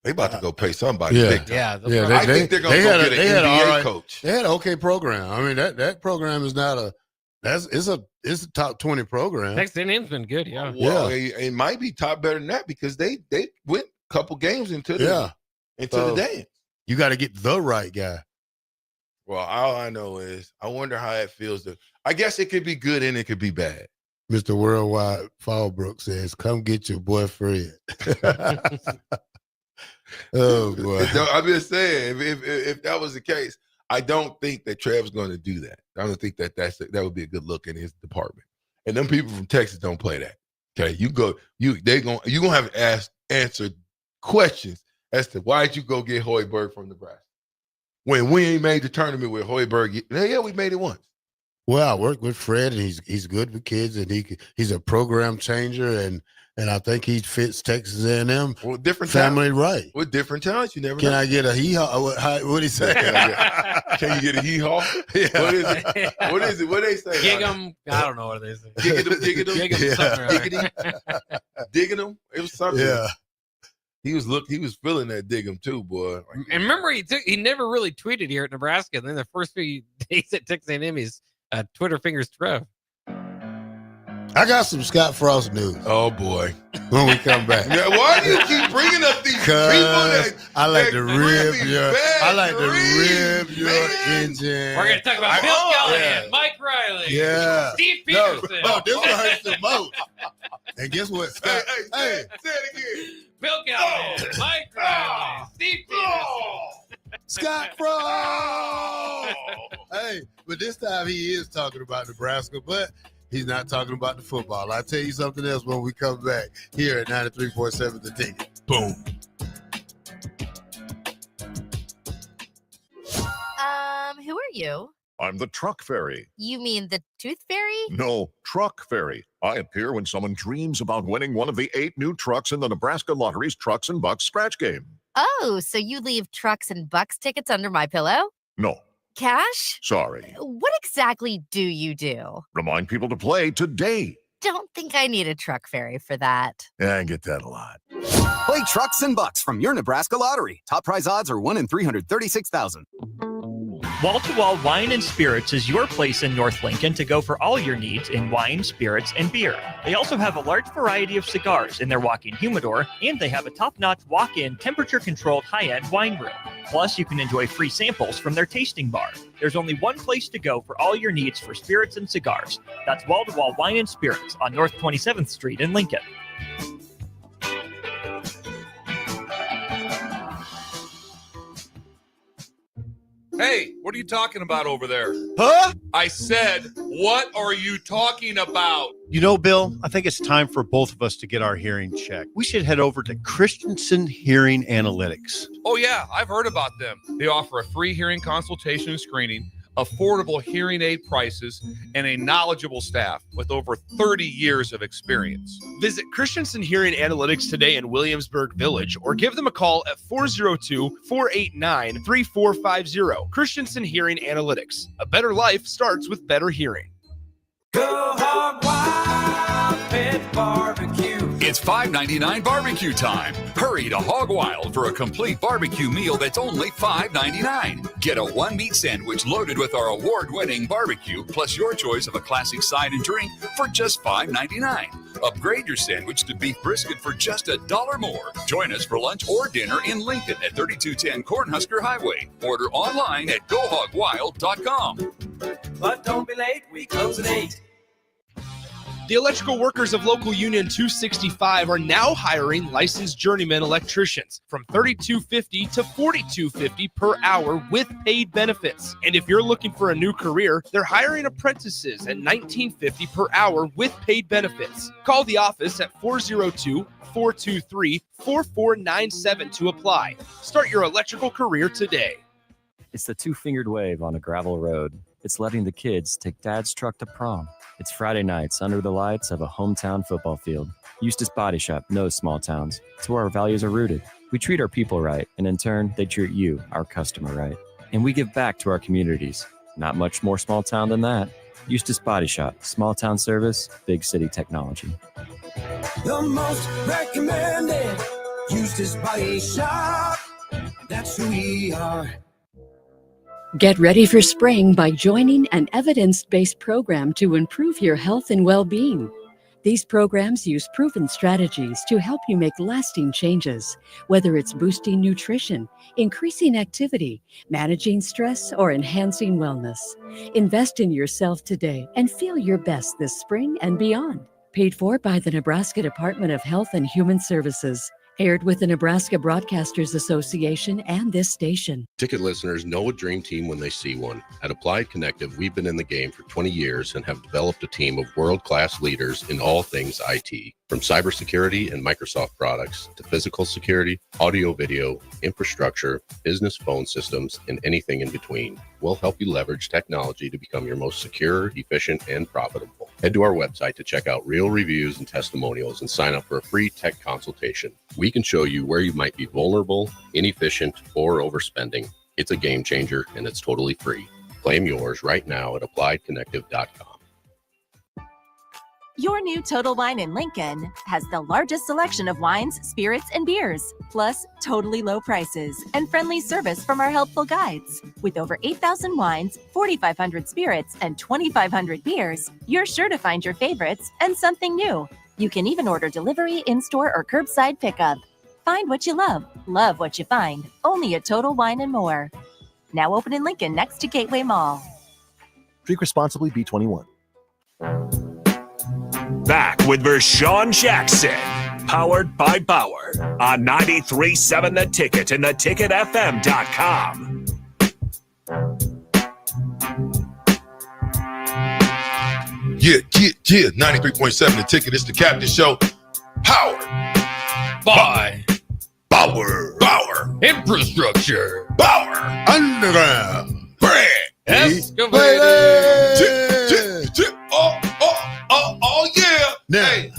They about to go pay somebody. Yeah, big time. Yeah. I think they're going to go get an NBA coach. They had an okay program. I mean, that program is not it's a top 20 program. Texas A&M's been good, yeah. Well, it might be top better than that because they went a couple games into the dance. You got to get the right guy. Well, all I know is I wonder how it feels. I guess it could be good and it could be bad. Mr. Worldwide Fallbrook says, come get your boyfriend. Oh, boy. I'm just saying, if that was the case, I don't think that Trev's going to do that. I don't think that that would be a good look in his department. And them people from Texas don't play that. Okay, you're gonna have to answer questions as to why did you go get Hoiberg from Nebraska when we ain't made the tournament with Hoiberg. Yeah, we made it once. Well, I work with Fred, and he's good with kids, and he's a program changer, and I think he fits Texas A&M family right. With different talents, you never Can know. I get a hee-haw? What'd he say? Can you get a hee-haw? Yeah. What is it? What is it? What they say? Gig 'em. I don't know what they say. Digging them. Digging them. It was something. Yeah. He was feeling that dig him too, boy. And remember, he never really tweeted here at Nebraska. And then the first few days at Texas A&M, he's Twitter fingers Trev. I got some Scott Frost news. Oh boy! When we come back, Yeah, why do you keep bringing up these people that I like to rib really your, bad I like to dreams, rib your man. engine. We're going to talk about Bill Callahan, Mike Riley, Yeah. Steve No, Peterson. this one hurts the most. And guess what, Scott? Say it again. Bill Callahan, Mike Riley, Steve Peterson. Scott Frost. Hey, but this time he is talking about Nebraska, but he's not talking about the football. I'll tell you something else when we come back here at 93.7 The Ticket. Boom. Who are you? I'm the truck fairy. You mean the tooth fairy? No, truck fairy. I appear when someone dreams about winning one of the 8 new trucks in the Nebraska Lottery's Trucks and Bucks scratch game. Oh, so you leave trucks and bucks tickets under my pillow? No, Cash? sorry. What exactly do you do? Remind people to play today. Don't think I need a truck fairy for that. Yeah, I get that a lot. Play Trucks and Bucks from your Nebraska Lottery. Top prize odds are 1 in 336,000. Wall-to-Wall Wine and Spirits is your place in North Lincoln to go for all your needs in wine, spirits, and beer. They also have a large variety of cigars in their walk-in humidor, and they have a top-notch walk-in temperature-controlled high-end wine room. Plus, you can enjoy free samples from their tasting bar. There's only one place to go for all your needs for spirits and cigars. That's Wall-to-Wall Wine and Spirits on North 27th Street in Lincoln. Hey, what are you talking about over there? Huh? I said, what are you talking about? You know, Bill, I think it's time for both of us to get our hearing checked. We should head over to Christensen Hearing Analytics. Oh, yeah, I've heard about them. They offer a free hearing consultation and screening, affordable hearing aid prices, and a knowledgeable staff with over 30 years of experience. Visit Christensen Hearing Analytics today in Williamsburg Village or give them a call at 402-489-3450. Christensen Hearing Analytics. A better life starts with better hearing. Go Hog Wild Pit Barbecue. It's $5.99 barbecue time. Hurry to Hog Wild for a complete barbecue meal that's only $5.99. Get a one-meat sandwich loaded with our award-winning barbecue, plus your choice of a classic side and drink for just $5.99. Upgrade your sandwich to beef brisket for just $1 more. Join us for lunch or dinner in Lincoln at 3210 Cornhusker Highway. Order online at GoHogWild.com. But don't be late, we close at 8. The electrical workers of Local Union 265 are now hiring licensed journeyman electricians from $32.50 to $42.50 per hour with paid benefits. And if you're looking for a new career, they're hiring apprentices at $19.50 per hour with paid benefits. Call the office at 402-423-4497 to apply. Start your electrical career today. It's the two-fingered wave on a gravel road. It's letting the kids take dad's truck to prom. It's Friday nights under the lights of a hometown football field. Eustace Body Shop knows small towns. It's where our values are rooted. We treat our people right, and in turn, they treat you, our customer, right. And we give back to our communities. Not much more small town than that. Eustace Body Shop, small town service, big city technology. The most recommended Eustace Body Shop. That's who we are. Get ready for spring by joining an evidence-based program to improve your health and well-being. These programs use proven strategies to help you make lasting changes, whether it's boosting nutrition, increasing activity, managing stress, or enhancing wellness. Invest in yourself today and feel your best this spring and beyond. Paid for by the Nebraska Department of Health and Human Services. Aired with the Nebraska Broadcasters Association and this station. Ticket listeners know a dream team when they see one. At Applied Connective, we've been in the game for 20 years and have developed a team of world-class leaders in all things IT. From cybersecurity and Microsoft products to physical security, audio, video, infrastructure, business phone systems, and anything in between. We'll help you leverage technology to become your most secure, efficient, and profitable. Head to our website to check out real reviews and testimonials and sign up for a free tech consultation. We can show you where you might be vulnerable, inefficient, or overspending. It's a game changer and it's totally free. Claim yours right now at appliedconnective.com. Your new Total Wine in Lincoln has the largest selection of wines, spirits, and beers, plus totally low prices and friendly service from our helpful guides. With over 8,000 wines, 4,500 spirits, and 2,500 beers, you're sure to find your favorites and something new. You can even order delivery, in-store, or curbside pickup. Find what you love what you find, only at Total Wine and More. Now open in Lincoln next to Gateway Mall. Drink responsibly, B21. Back with Vershawn Jackson, powered by Bauer, on 93.7 The Ticket and theticketfm.com. Yeah. 93.7 The Ticket. It's the Captain Show. Powered by Bauer. Infrastructure. Bauer. Underground. Brand. Excavated. Oh, yeah. Now, Hey,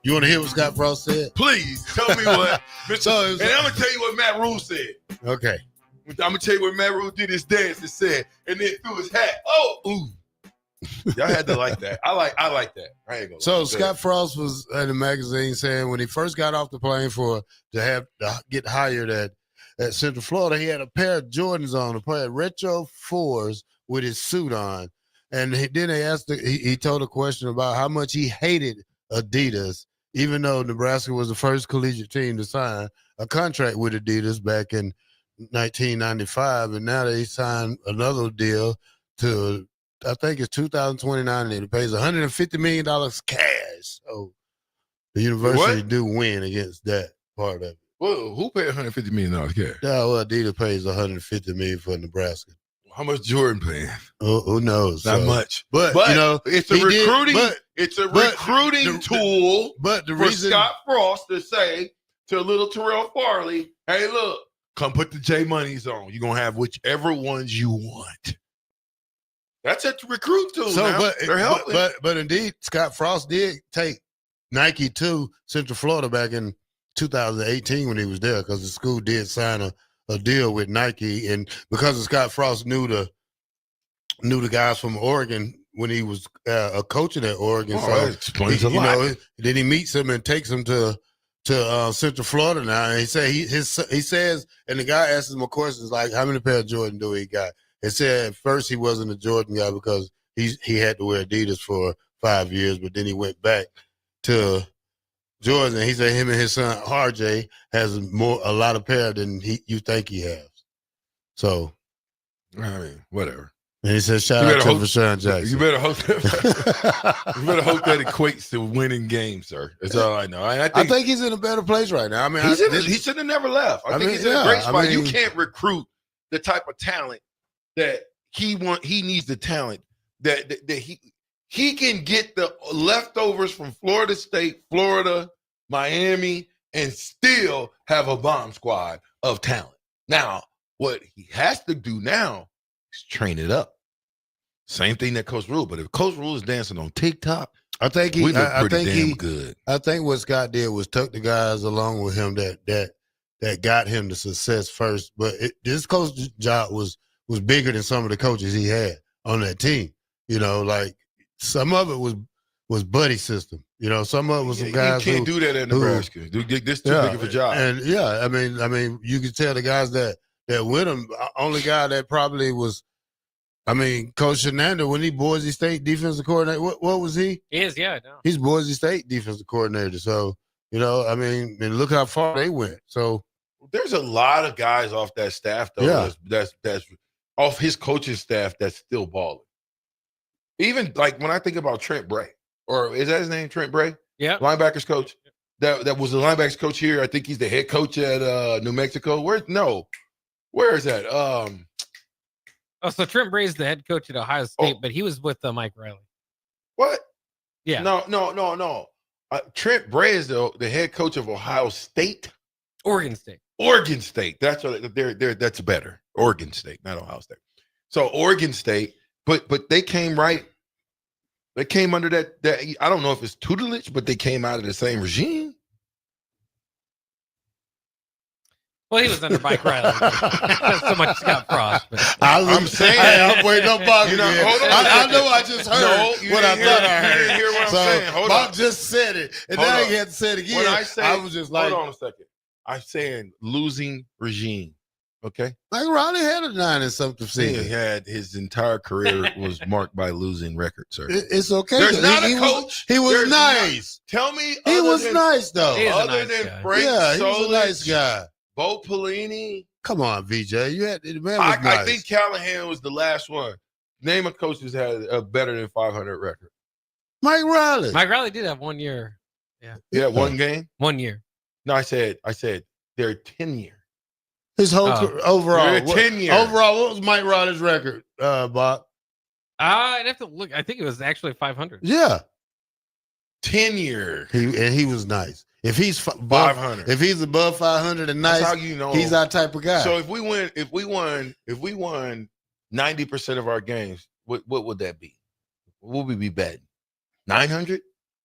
you want to hear what Scott Frost said? please tell me what. So and I'm going to tell you what Matt Rule said. Okay. I'm going to tell you what Matt Rule did his dance and said, and then threw his hat. Oh, ooh. Y'all had to like that. I like that. I ain't gonna So lie. Scott Frost was in the magazine saying when he first got off the plane to get hired at Central Florida, he had a pair of Jordans on, a pair of retro 4s with his suit on. And then they asked, he told a question about how much he hated Adidas, even though Nebraska was the first collegiate team to sign a contract with Adidas back in 1995. And now they signed another deal to, I think it's 2029, and it pays $150 million cash. So the university do win against that part of it. Well, who paid $150 million cash? Yeah, well, Adidas pays $150 million for Nebraska. How much Jordan paying? Who knows? Not much. But you know, it's a recruiting tool. But the for reason Scott Frost to say to little Terrell Farley, "Hey, look, come put the J Moneys on. You're gonna have whichever ones you want." That's a recruit tool. So, now. They're helping. but indeed, Scott Frost did take Nike to Central Florida back in 2018 when he was there, because the school did sign a deal with Nike, and because of Scott Frost knew the guys from Oregon when he was coaching at Oregon. So that explains a lot. Then he meets him and takes him to Central Florida now. And he says, and the guy asks him a question like, "How many pair of Jordan do he got?" He said at first he wasn't a Jordan guy because he had to wear Adidas for 5 years, but then he went back to Jordan. He said him and his son RJ has a lot of pair than you think he has. So, I mean, whatever. And he said, "Shout out to Vershawn Jackson." You better hope that equates to winning games, sir. That's all I know. I think he's in a better place right now. I mean, he should have never left. I think he's in a great spot. You can't recruit the type of talent that he needs the talent that he can get the leftovers from Florida State, Florida, Miami, and still have a bomb squad of talent. Now, what he has to do now is train it up. Same thing that Coach Rule, but if Coach Rule is dancing on TikTok, I think we look pretty damn good. I think what Scott did was took the guys along with him that got him to success first. But this coach job was bigger than some of the coaches he had on that team. You know, like some of it was buddy system. You know, some of it was some guys you can't do that at Nebraska. This too big of a job. And I mean, you could tell the guys that with him. Only guy that probably was I mean, Coach Hernandez, when he Boise State defensive coordinator, what was he? He is, yeah. No. He's Boise State defensive coordinator. So, I mean, and look how far they went. So there's a lot of guys off that staff though. Yeah. That's off his coaching staff that's still balling. Even like when I think about Trent Bray, or is that his name, Trent Bray? Yeah, linebackers coach. That was the linebackers coach here. I think he's the head coach at New Mexico. Where is that? So Trent Bray is the head coach at Ohio State, but he was with Mike Riley. What? Yeah. No. Trent Bray is the head coach of Ohio State. Oregon State. That's what that's better. Oregon State, not Ohio State. So Oregon State, but they came They came under that I don't know if it's tutelage, but they came out of the same regime. Well, he was under Mike Riley. So much Scott Frost. But. I'm saying, I'm waiting on Bob. Hold on. I know I just heard what I thought I heard. You didn't hear what I'm saying. Hold Bob on. just said it, and now he had to say it again. When I say, I was just like, hold on a second. I'm saying losing regime. Okay. Mike Riley had a 9-something season. He had his entire career was marked by losing records, sir. It's okay. There's not a coach. He was nice. Tell me, he was nice though. Other than Frank he was a Solich, nice guy. Bo Pelini. Come on, VJ. The man was I nice. think Callahan was the last one. Name a coach who's had a better than 500 record. Mike Riley. Mike Riley did have 1 year. Yeah. Yeah, one game. 1 year. No, I said they're 10 year. His whole overall. They're 10 year. Overall, what was Mike Riley's record, Bob? I'd have to look. I think it was actually 500. Yeah. 10 year. He was nice. If he's 500, if he's above 500 and nice, that's how you know he's our type of guy. So if we won 90% of our games, what would that be? What would we be betting? 900?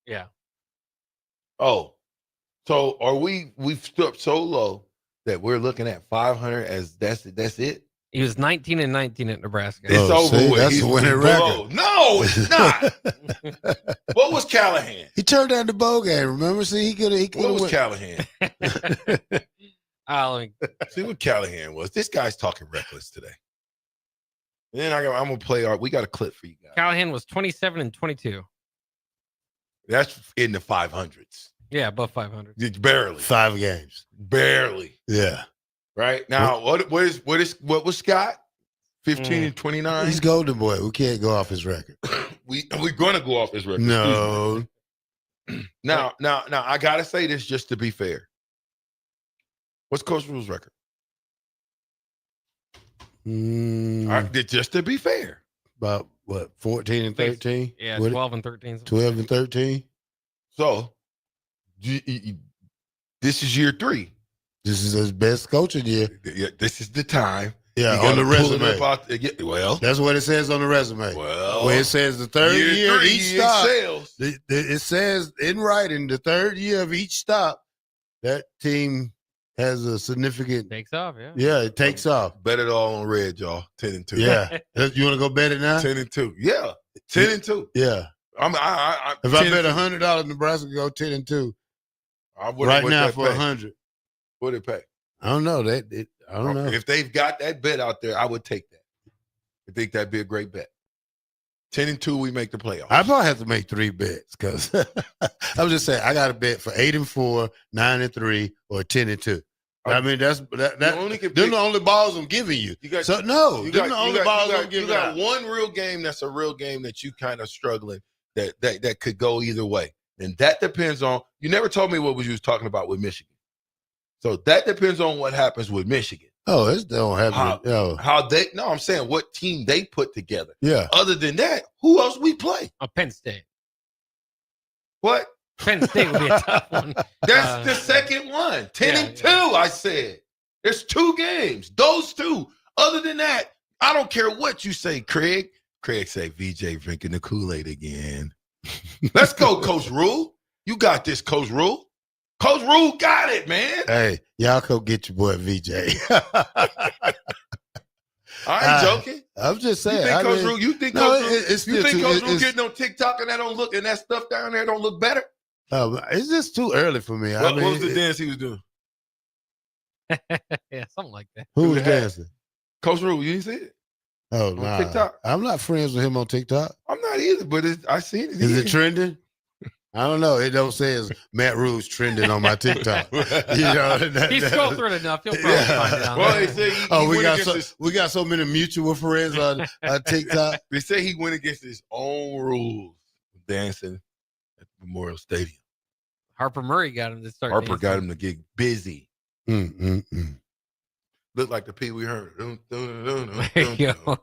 Yeah. Oh, so we've stooped so low that we're looking at 500 as that's it? He was 19-19 at Nebraska. It's over with. That's He's a winning below. record. No, it's not. What was Callahan? He turned down the bowl game. Remember? See, he could have. What was Callahan? See what Callahan was. This guy's talking reckless today. And then I'm gonna play we got a clip for you guys. Callahan was 27-22. That's in the 500s. Yeah, above 500. It's barely 5 games. Barely. Yeah. Right now, what was Scott? 15-29. He's golden boy. We can't go off his record. We're gonna go off his record. No. Now, I gotta say this just to be fair. What's Coach Rule's record? Just to be fair. About what, 14 and 13? Yeah, 12 and 13. 12 and 13. So, this is year 3. This is his best coaching year. Yeah, this is the time. Yeah, You on the gotta pull it resume. up out well, That's what it says on the resume. Well, Where it says the third year of three, each he stop. excels. It says in writing the third year of each stop, that team has a significant. Takes off, yeah. Yeah, it takes off. Bet it all on red, y'all. 10-2. Yeah. You want to go bet it now? 10-2. Yeah. 10-2. Yeah. If I bet $100 Nebraska go 10-2 right now for 100. What it pay? I don't know. I don't know. If they've got that bet out there, I would take that. I think that'd be a great bet. 10-2, we make the playoffs. I probably have to make 3 bets because I was just saying I got a bet for 8-4, 9-3, or 10-2. I mean they're the only balls I'm giving you. They're the only balls I'm giving. You got one real game that's a real game that you kind of struggling that could go either way, and that depends on. You never told me what you was talking about with Michigan. So that depends on what happens with Michigan. Oh, it don't happen. I'm saying what team they put together. Yeah. Other than that, who else we play? Penn State. What? Penn State would be a tough one. That's the second one. 10-2, I said. There's 2 games. Those 2. Other than that, I don't care what you say, Craig. Craig say, VJ drinking the Kool-Aid again. Let's go, Coach Rule. You got this, Coach Rule. Coach Rule got it, man. Hey, y'all go get your boy VJ. I ain't joking. I'm just saying. You think Coach Rule getting on TikTok and that stuff down there don't look better? It's just too early for me. What was the dance he was doing? Yeah, something like that. Who was dancing? Coach Rule, you didn't see it? Oh, on nah. TikTok. I'm not friends with him on TikTok. I'm not either, but I seen it. Is it trending? I don't know. It don't say it's Matt Rouge trending on my TikTok. You know, He's scrolled through it enough. He'll probably find it on Well, there. they say we got so many mutual friends on TikTok. They say he went against his own rules, dancing at the Memorial Stadium. Harper Murray got him to start. Harper dancing. got him to get busy. Looked like the Pee Wee Herman. There you go.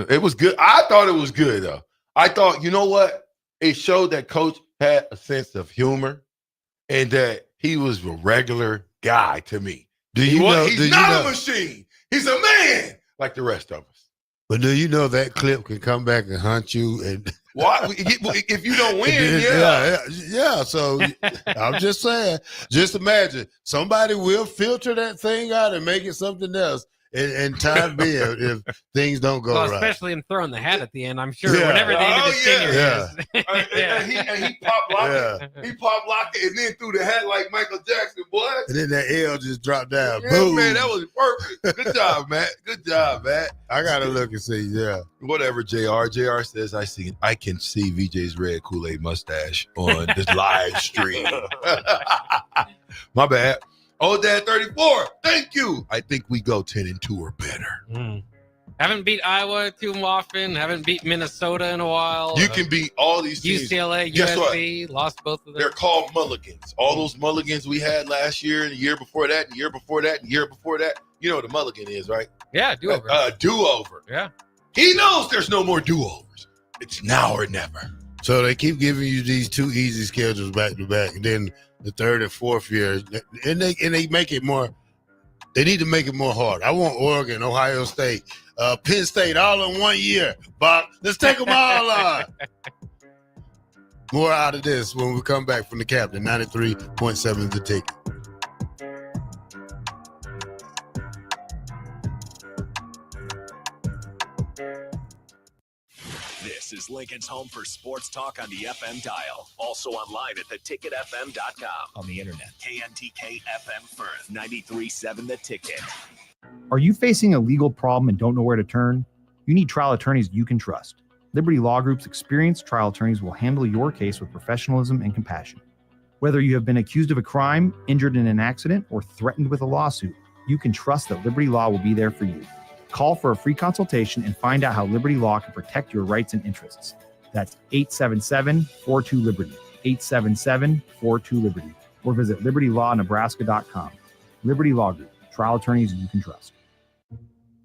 It was good. I thought it was good though. I thought, you know what? It showed that Coach had a sense of humor and that he was a regular guy to me. He's not a machine. He's a man like the rest of us. But do you know that clip can come back and hunt you? And if you don't win, yeah. So I'm just saying, just imagine somebody will filter that thing out and make it something else. And time being, if things don't go right, especially him throwing the hat at the end, I'm sure whenever the end of his tenure is. And he pop locked it. He pop locked it and then threw the hat like Michael Jackson, boy. And then that L just dropped down. Yeah, Boom. man, that was perfect. Good job, Matt. Good job, Matt. I gotta look and see. Yeah. Whatever, JR. JR says I can see VJ's red Kool-Aid mustache on this live stream. My bad. Old Dad 34, thank you. I think we go 10-2 or better. Haven't beat Iowa too often. Haven't beat Minnesota in a while. You can beat all these teams. UCLA, Guess USC, lost both of them. They're called mulligans. All those mulligans we had last year, and the year before that, and the year before that, and the year before that. You know what a mulligan is, right? Yeah, do-over. Do-over. Yeah. He knows there's no more do-overs. It's now or never. So they keep giving you these two easy schedules back to back, and then the third and fourth year, and they make it more. They need to make it more hard. I want Oregon, Ohio State, Penn State all in 1 year. But let's take them all on. More out of this when we come back from the Captain. 93.7 The Ticket. This is Lincoln's home for sports talk on the FM dial. Also online at theticketfm.com. On the internet. KNTK FM Firth, 93.7 The Ticket. Are you facing a legal problem and don't know where to turn? You need trial attorneys you can trust. Liberty Law Group's experienced trial attorneys will handle your case with professionalism and compassion. Whether you have been accused of a crime, injured in an accident, or threatened with a lawsuit, you can trust that Liberty Law will be there for you. Call for a free consultation and find out how Liberty Law can protect your rights and interests. That's 877-42-LIBERTY, 877-42-LIBERTY, or visit libertylawnebraska.com. Liberty Law Group, trial attorneys you can trust.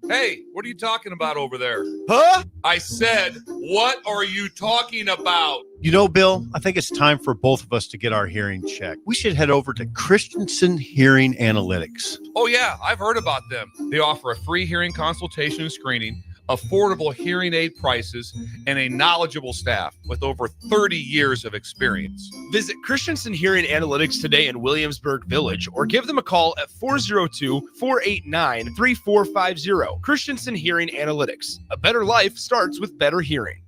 Hey, what are you talking about over there? Huh? I said, what are you talking about? You know, Bill, I think it's time for both of us to get our hearing checked. We should head over to Christensen Hearing Analytics. Oh, yeah, I've heard about them. They offer a free hearing consultation and screening, affordable hearing aid prices, and a knowledgeable staff with over 30 years of experience. Visit Christensen Hearing Analytics today in Williamsburg Village or give them a call at 402-489-3450. Christensen Hearing Analytics. A better life starts with better hearing.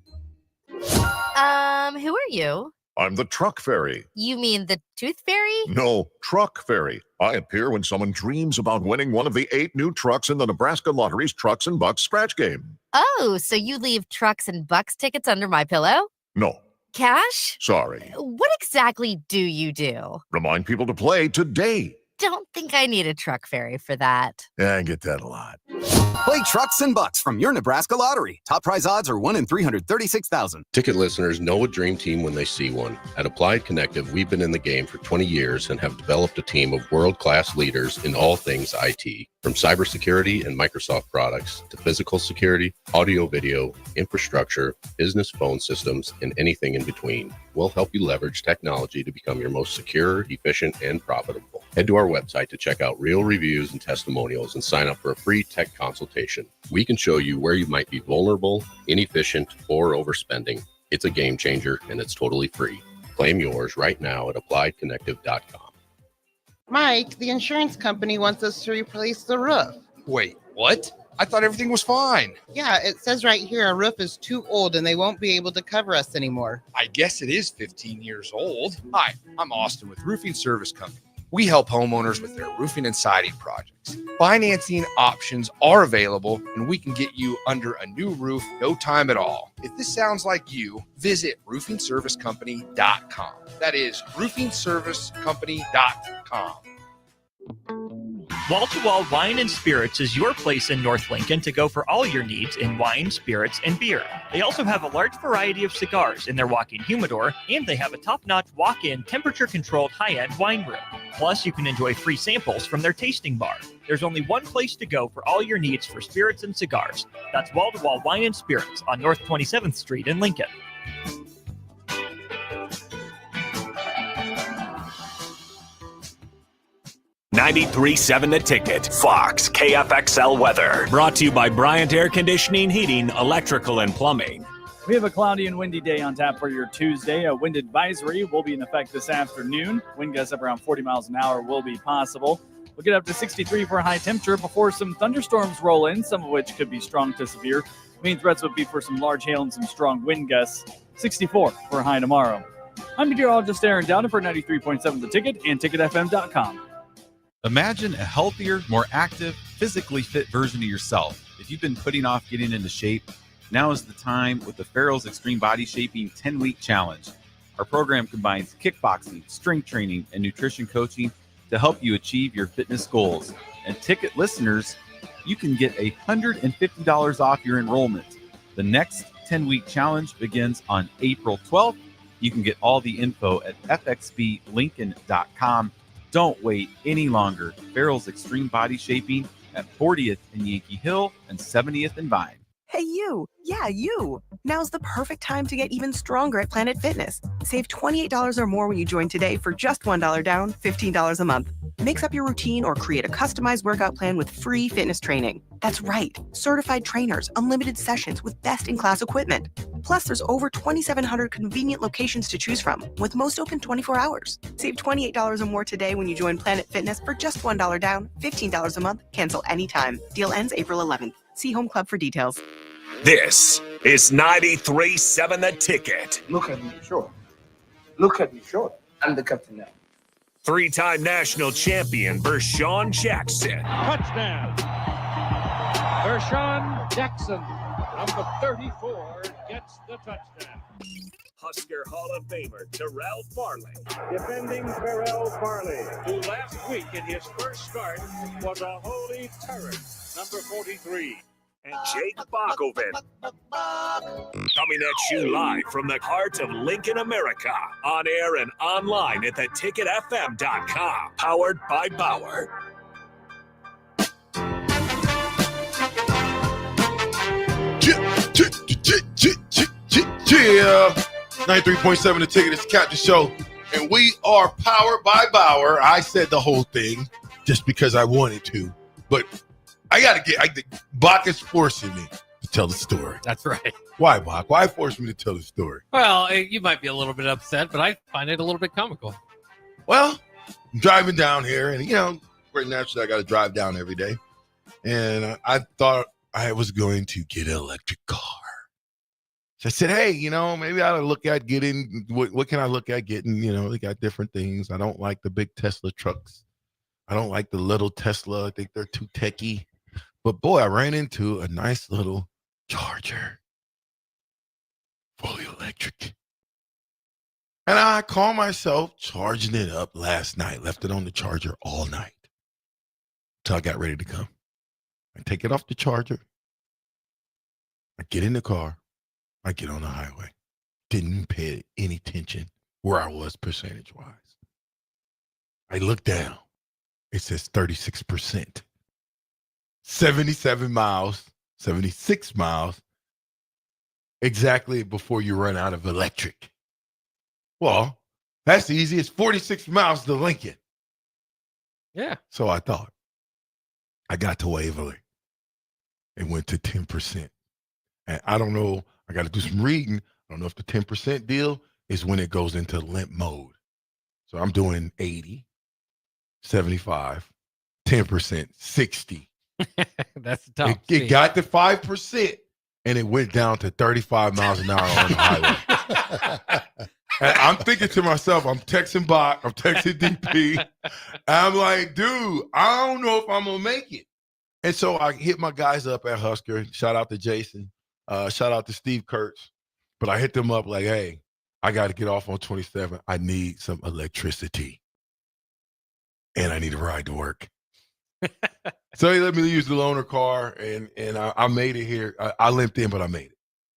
Who are you? I'm the truck fairy. You mean the tooth fairy? No, truck fairy. I appear when someone dreams about winning one of the 8 new trucks in the Nebraska Lottery's Trucks and Bucks scratch game. Oh, so you leave trucks and bucks tickets under my pillow? No. Cash? Sorry. What exactly do you do? Remind people to play today. Don't think I need a truck fairy for that. Yeah, I get that a lot. Play Trucks and Bucks from your Nebraska Lottery. Top prize odds are 1 in 336,000. Ticket listeners know a dream team when they see one. At Applied Connective, we've been in the game for 20 years and have developed a team of world-class leaders in all things IT. From cybersecurity and Microsoft products to physical security, audio-video, infrastructure, business phone systems, and anything in between, we'll help you leverage technology to become your most secure, efficient, and profitable. Head to our website to check out real reviews and testimonials and sign up for a free tech consultation. We can show you where you might be vulnerable, inefficient, or overspending. It's a game changer, and it's totally free. Claim yours right now at appliedconnective.com. Mike, the insurance company wants us to replace the roof. Wait, what? I thought everything was fine. Yeah, it says right here our roof is too old and they won't be able to cover us anymore. I guess it is 15 years old. Hi, I'm Austin with Roofing Service Company. We help homeowners with their roofing and siding projects. Financing options are available, and we can get you under a new roof no time at all. If this sounds like you, visit roofingservicecompany.com. That is roofingservicecompany.com. Wall to Wall Wine and Spirits is your place in North Lincoln to go for all your needs in wine, spirits, and beer. They also have a large variety of cigars in their walk-in humidor, and they have a top-notch walk-in temperature-controlled high-end wine room. Plus, you can enjoy free samples from their tasting bar. There's only one place to go for all your needs for spirits and cigars. That's Wall to Wall Wine and Spirits on North 27th Street in Lincoln. 93.7 The Ticket, Fox, KFXL weather. Brought to you by Bryant Air Conditioning, Heating, Electrical, and Plumbing. We have a cloudy and windy day on tap for your Tuesday. A wind advisory will be in effect this afternoon. Wind gusts up around 40 miles an hour will be possible. We'll get up to 63 for a high temperature before some thunderstorms roll in, some of which could be strong to severe. Main threats would be for some large hail and some strong wind gusts. 64 for a high tomorrow. I'm meteorologist Aaron Dowden for 93.7 The Ticket and TicketFM.com. Imagine a healthier, more active, physically fit version of yourself. If you've been putting off getting into shape, now is the time with the Farrell's Extreme Body Shaping 10-Week Challenge. Our program combines kickboxing, strength training, and nutrition coaching to help you achieve your fitness goals. And Ticket listeners, you can get $150 off your enrollment. The next 10-week challenge begins on April 12th. You can get all the info at fxblincoln.com. Don't wait any longer. Farrell's Extreme Body Shaping at 40th and Yankee Hill and 70th and Vine. Hey, you. Yeah, you. Now's the perfect time to get even stronger at Planet Fitness. Save $28 or more when you join today for just $1 down, $15 a month. Mix up your routine or create a customized workout plan with free fitness training. That's right. Certified trainers, unlimited sessions with best-in-class equipment. Plus, there's over 2,700 convenient locations to choose from, with most open 24 hours. Save $28 or more today when you join Planet Fitness for just $1 down, $15 a month. Cancel anytime. Deal ends April 11th. See Home Club for details. This is 93.7 The Ticket. Look at me, sure. Look at me, sure. I'm the captain now. Three-time national champion Vershawn Jackson. Touchdown. Vershawn Jackson, number 34, gets the touchdown. Husker Hall of Famer Terrell Farley. Defending Terrell Farley, who last week in his first start was a holy terror, number 43. And Jake Bakoven. Coming at you live from the heart of Lincoln, America. On air and online at theticketfm.com. Powered by Bauer. Yeah. 93.7 The Ticket. It's Captain Show. And we are powered by Bauer. I said the whole thing just because I wanted to. But Bach is forcing me to tell the story. That's right. Why, Bach? Why force me to tell the story? Well, you might be a little bit upset, but I find it a little bit comical. Well, I'm driving down here, and, very naturally, I got to drive down every day. And I thought I was going to get an electric car. So I said, hey, maybe I ought to look at getting, what can I look at getting? They got different things. I don't like the big Tesla trucks. I don't like the little Tesla. I think they're too techy. But boy, I ran into a nice little Charger, fully electric. And I call myself charging it up last night, left it on the charger all night until I got ready to come. I take it off the charger. I get in the car. I get on the highway. Didn't pay any attention where I was percentage-wise. I look down. It says 36%. 77 miles, 76 miles, exactly before you run out of electric. Well, that's easy. It's 46 miles to Lincoln. Yeah. So I thought. I got to Waverly. It went to 10%. And I don't know. I got to do some reading. I don't know if the 10% deal is when it goes into limp mode. So I'm doing 80, 75, 10%, 60. That's tough. It got to 5%, and it went down to 35 miles an hour on the highway. And I'm thinking to myself, I'm texting Bach, I'm texting DP. I'm like, dude, I don't know if I'm going to make it. And so I hit my guys up at Husker. Shout out to Jason. Shout out to Steve Kurtz. But I hit them up like, hey, I got to get off on 27. I need some electricity. And I need a ride to work. So he let me use the loaner car, and I made it here. I limped in, but I made it.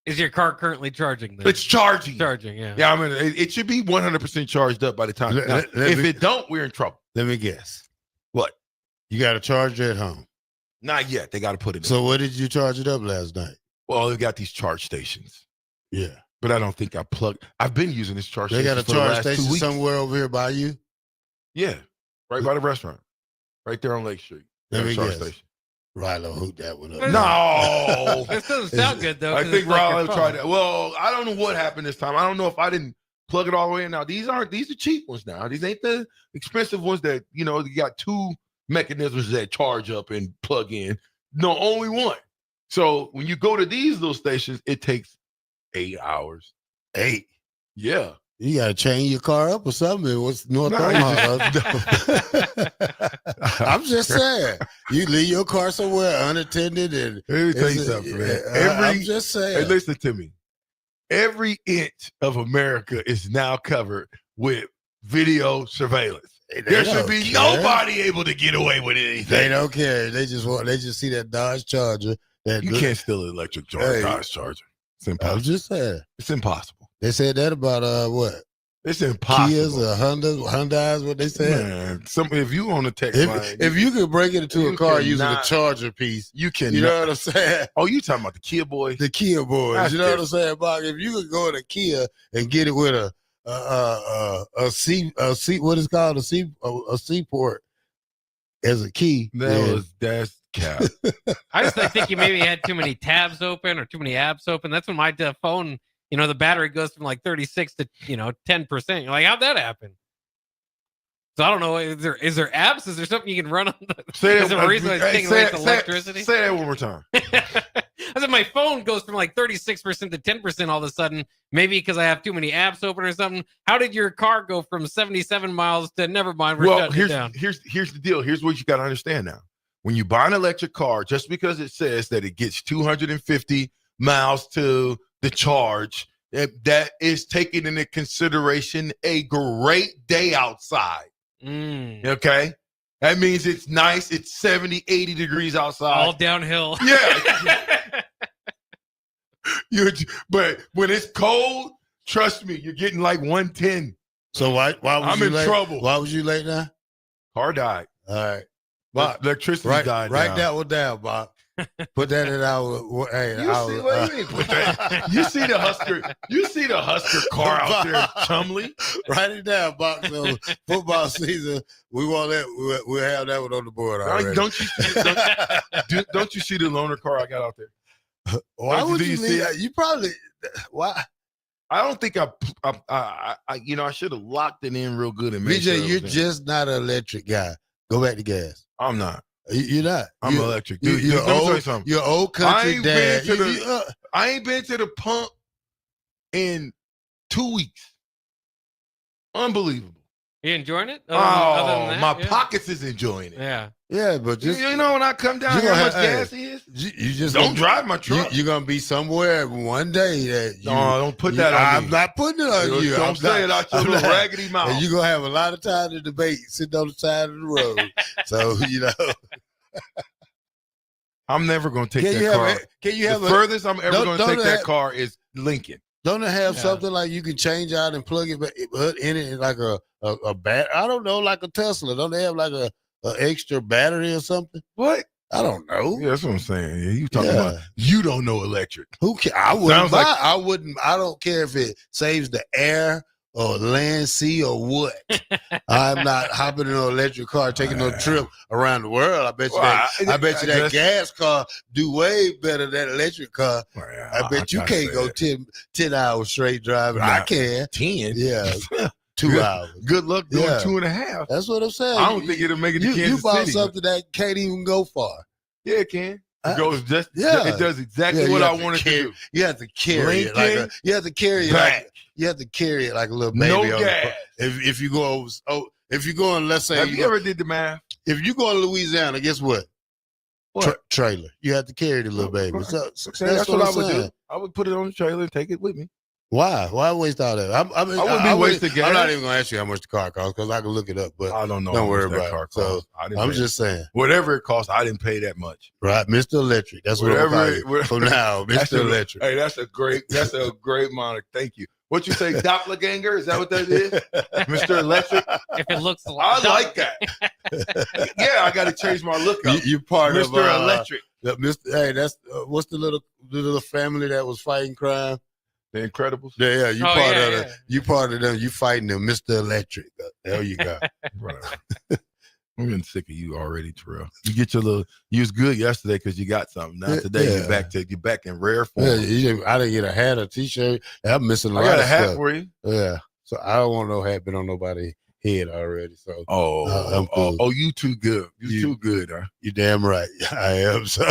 Is your car currently charging then? It's charging. Charging, yeah. Yeah, I mean, it should be 100% charged up by the time. Now, if it don't, we're in trouble. Let me guess. What? You got a charger at home? Not yet. They got to put it in. So what did you charge it up last night? Well, they got these charge stations. Yeah. But I don't think I plugged. I've been using this charge They station got a for the charge last 2 station weeks. somewhere over here by you? Yeah. Right by the restaurant. Right there on Lake Street. Let me charge guess. station. Rilo hooked that one up. No. This doesn't sound good, though. I 'cause think it's like your Rilo tried phone. that. Well, I don't know what happened this time. I don't know if I didn't plug it all the way in. Now, these are cheap ones now. These ain't the expensive ones that, you got two mechanisms that charge up and plug in. No, only one. So when you go to these little stations, it takes 8 hours. 8? Yeah. You got to chain your car up or something. What's North Omaha? I'm just saying. You leave your car somewhere unattended. And Let me tell you something, man. I'm just saying. Hey, listen to me. Every inch of America is now covered with video surveillance. There should be nobody able to get away with anything. They don't care. They just see that Dodge Charger. You can't steal an electric Dodge Charger. It's impossible. I'm just saying. It's impossible. They said that about what? It's impossible. Kias or Hyundai's, what they said. Man, if you on the text line, if you could break it into a car using a cannot- charger piece, you can. you know what I'm saying? Oh, you talking about the Kia boys? The Kia boys. That's you know what I'm saying, Bob? If you could go to Kia and get it with a what is called a seaport as a key, that's cap. I think you maybe had too many tabs open or too many apps open. That's when my phone, the battery goes from like 36 to 10%. You're like, how'd that happen? So I don't know. Is there apps? Is there something you can run on? Is there a reason it's taking away the electricity? Say that one more time. I said my phone goes from like 36% to 10% all of a sudden. Maybe because I have too many apps open or something. How did your car go from 77 miles to never mind? We're shutting it down. Here's the deal. Here's what you got to understand now. When you buy an electric car, just because it says that it gets 250 miles to the charge, that is taking into consideration a great day outside. Okay? That means it's nice. It's 70, 80 degrees outside. All downhill. Yeah. But when it's cold, trust me, you're getting like 110. So why was I'm you in late? trouble. Why was you late now? Car died. All right. Bob, electricity died. Write that one down, Bob. Put that in our. Hey, you see the Husker. You see the Husker car out there, Chumley. Write it down, Bob. So football season, we want that. We'll have that one on the board already. Don't you see the loaner car I got out there? Why would you see leave? You probably. Why? I don't think I should have locked it in real good and made BJ, sure you're just not an electric guy. Go back to gas. I'm not. You're not. I'm electric. Dude, You're let me tell you old. something. You're old country dad. I ain't been to the pump in 2 weeks. Unbelievable. You enjoying it? Other than that, my yeah. pockets is enjoying it. Yeah. Yeah, but just you know when I come down you here, how much gonna gas have- is? you just Don't gonna- drive my truck. You're gonna be somewhere one day that you. No, don't put that on I'm me. not putting it on you. Don't I'm say not- it out your I'm little not- raggedy mouth. And you're gonna have a lot of time to debate sitting on the side of the road. So I'm never going to take Can that you car. have can you have the a- furthest I'm ever don't- going to don't take have- that car is Lincoln. Don't it have Yeah. something like you can change out and plug it back in it like a bat? I don't know, like a Tesla. Don't they have like a extra battery or something? What? I don't know. Yeah, that's what I'm saying. Yeah, you talking Yeah. about you don't know electric. Who can I wouldn't Sounds buy. like- I wouldn't. I don't care if it saves the air or land, sea, or what. I'm not hopping in an electric car, taking no trip around the world. I bet you Well, I bet you I that gas car do way better than that electric car. I bet you I can't said go it. 10 hours straight driving. I Nah, can. 10. Yeah. 2 Good- hours. Good luck doing Yeah. 2.5. That's what I'm saying. I don't think it'll make it to you Kansas bought City. something that can't even go far. Yeah, it can. It goes yeah. It does exactly Yeah, what you I have to wanted carry- to do. You have to carry it. Like Lincoln, you have to carry it back. You have to carry it like a little baby. No on gas. If you go if you go in, let's say Have you ever did the math? if you go to Louisiana, guess what? Trailer. You have to carry the little baby. So That's what I would saying. do. I would put it on the trailer and take it with me. Why? Why waste all that? I wouldn't be wasting gas. I'm not even gonna ask you how much the car costs because I can look it up. But I don't know. Don't how worry much that about car it. So costs. I didn't I'm pay just saying, whatever it costs, I didn't pay that much. right, Mr. Electric. That's what I'm calling you from now, That's Mr. a- Electric. Hey, that's a great moniker. Thank you. What you say, doppelganger? Is that what that is, Mr. Electric? If it looks I like that. Yeah, I got to change my look up. You part of Mr. Electric. Hey, that's what's the little family that was fighting crime? The Incredibles. Yeah, you Oh, part yeah, of yeah. them. You part of them. You fighting them, Mr. Electric. There you go. I'm getting sick of you already, Terrell. You get your little. You was good yesterday because you got something. Now today you're back in rare form. Yeah, I didn't get a hat or T-shirt. I'm missing a lot I got a of hat stuff. for you. Yeah, so I don't want no hat been on nobody's head already. So I'm cool. You too good. You too good, huh? You damn right. I am. So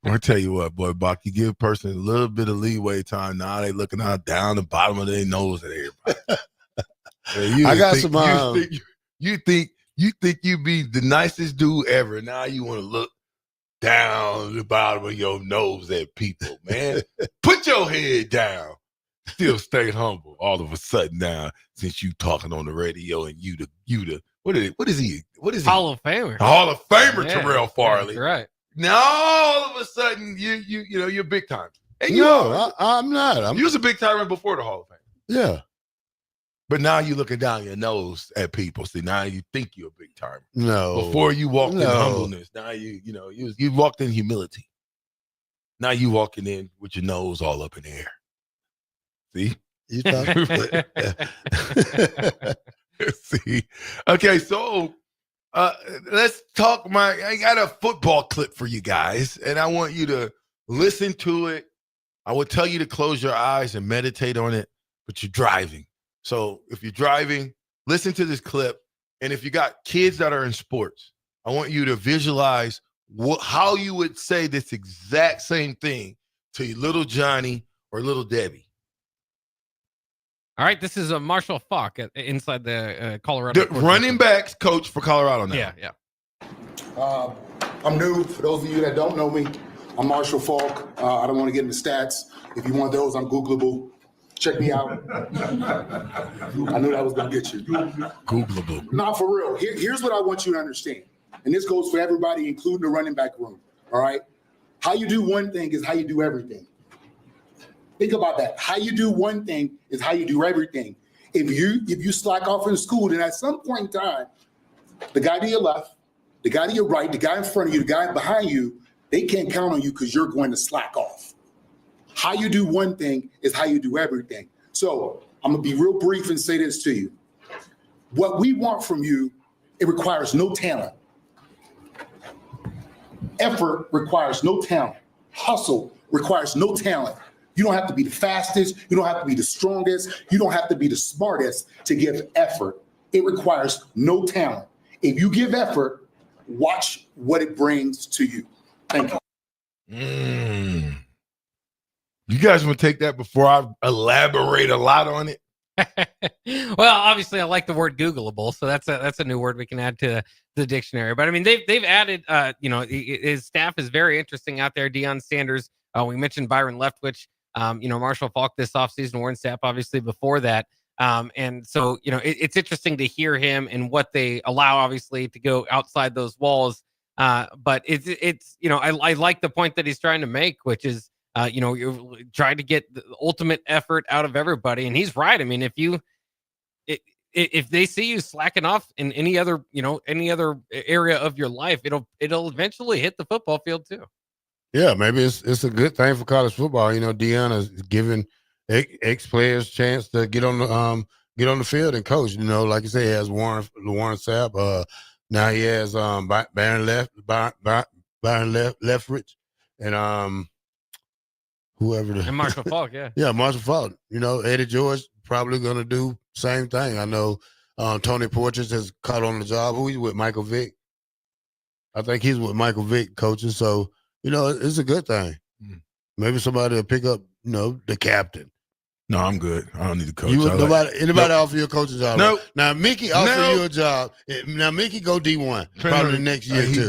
I tell you what, boy, Bach, you give a person a little bit of leeway time. Now they looking out down the bottom of their nose at everybody. Yeah, I got think- some. You think you be the nicest dude ever. Now you want to look down the bottom of your nose at people, man. Put your head down. Still stay humble. All of a sudden now, since you talking on the radio and you the what is he? Hall of Famer. Hall of Famer, Yeah, Terrell Farley. that's right. Now all of a sudden you're big time. And you I'm not. You was a big timer before the Hall of Fame. Yeah. But now you looking down your nose at people. See, now you think you're a big timer. No. Before you walked in No. humbleness. Now you walked in humility. Now you walking in with your nose all up in the air. See? You talking? See? Okay, so let's talk. I got a football clip for you guys, and I want you to listen to it. I would tell you to close your eyes and meditate on it, but you're driving. So if you're driving, listen to this clip. And if you got kids that are in sports, I want you to visualize how you would say this exact same thing to little Johnny or little Debbie. All right, this is a Marshall Falk inside the Colorado. The running backs coach for Colorado now. Yeah. I'm new. For those of you that don't know me, I'm Marshall Falk. I don't want to get into stats. If you want those, I'm Googleable. Check me out. I knew that was going to get you. Googleable. Not for real. Here's what I want you to understand. And this goes for everybody, including the running back room. All right? How you do one thing is how you do everything. Think about that. How you do one thing is how you do everything. If you slack off in school, then at some point in time, the guy to your left, the guy to your right, the guy in front of you, the guy behind you, they can't count on you because you're going to slack off. How you do one thing is how you do everything. So I'm going to be real brief and say this to you. What we want from you, it requires no talent. Effort requires no talent. Hustle requires no talent. You don't have to be the fastest. You don't have to be the strongest. You don't have to be the smartest to give effort. It requires no talent. If you give effort, watch what it brings to you. Thank you. You guys want to take that before I elaborate a lot on it? Well, obviously, I like the word Googleable, so that's a new word we can add to the dictionary. But I mean, they've added, his staff is very interesting out there. Deion Sanders, we mentioned Byron Leftwich, Marshall Falk this offseason, Warren Sapp, obviously before that. And so, it's interesting to hear him and what they allow, obviously, to go outside those walls. But it's I like the point that he's trying to make, which is, you're trying to get the ultimate effort out of everybody. And he's right. I mean, if they see you slacking off in any other area of your life, it'll eventually hit the football field too. Yeah, maybe it's a good thing for college football. Deion is giving ex players chance to get on the field and coach. Like you say, he has Warren Sapp. Now he has Byron Leftwich, and whoever And Marshall Falk, yeah. Yeah, Marshall Falk. Eddie George probably going to do same thing. I know Tony Porches has caught on the job. Who he's with? Michael Vick. I think he's with Michael Vick coaching. So, it's a good thing. Maybe somebody will pick up, the captain. No, I'm good. I don't need to coach. Anybody offer you a coaching job? Nope. Now Mickey offer you a job. Now Mickey go D1 probably the next year too.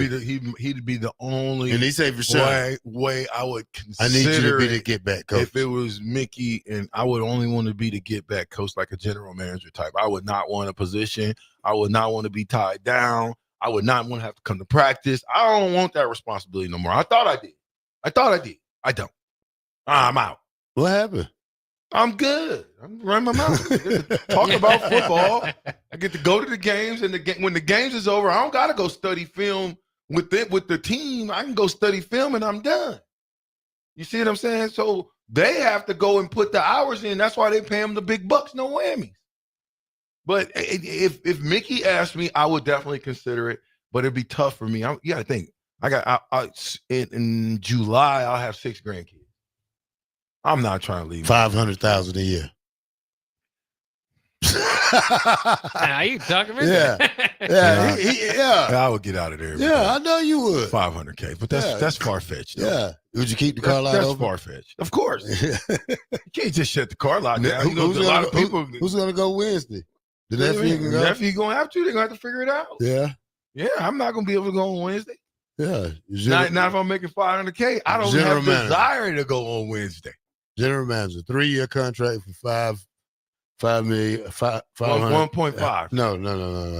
He'd be the only. And he say for sure way I would consider. I need you to be the get back coach. If it was Mickey, and I would only want to be the get back coach, like a general manager type. I would not want a position. I would not want to be tied down. I would not want to have to come to practice. I don't want that responsibility no more. I thought I did. I don't. I'm out. What happened? I'm good. I'm running my mouth. I get to talk about football. I get to go to the games, and when the games is over, I don't got to go study film with the team. I can go study film, and I'm done. You see what I'm saying? So they have to go and put the hours in. That's why they pay them the big bucks, no whammies. But if Mickey asked me, I would definitely consider it. But it'd be tough for me. I think in July I'll have 6 grandkids. I'm not trying to leave. $500,000 a year. Are you talking about Yeah. I would get out of there. Yeah, I know you would. $500K, but that's far fetched. Yeah. Would you keep the car lot That's open? far fetched. Of course. You can't just shut the car lot down. Who's a lot of people. Who's going to go Wednesday? The nephew can go? The nephew going to have to. They're going to have to figure it out. Yeah. Yeah, I'm not going to be able to go on Wednesday. Yeah. Not if I'm making $500K. I don't have desire to go on Wednesday. General manager, 3-year contract for $5 million, 1.5. No.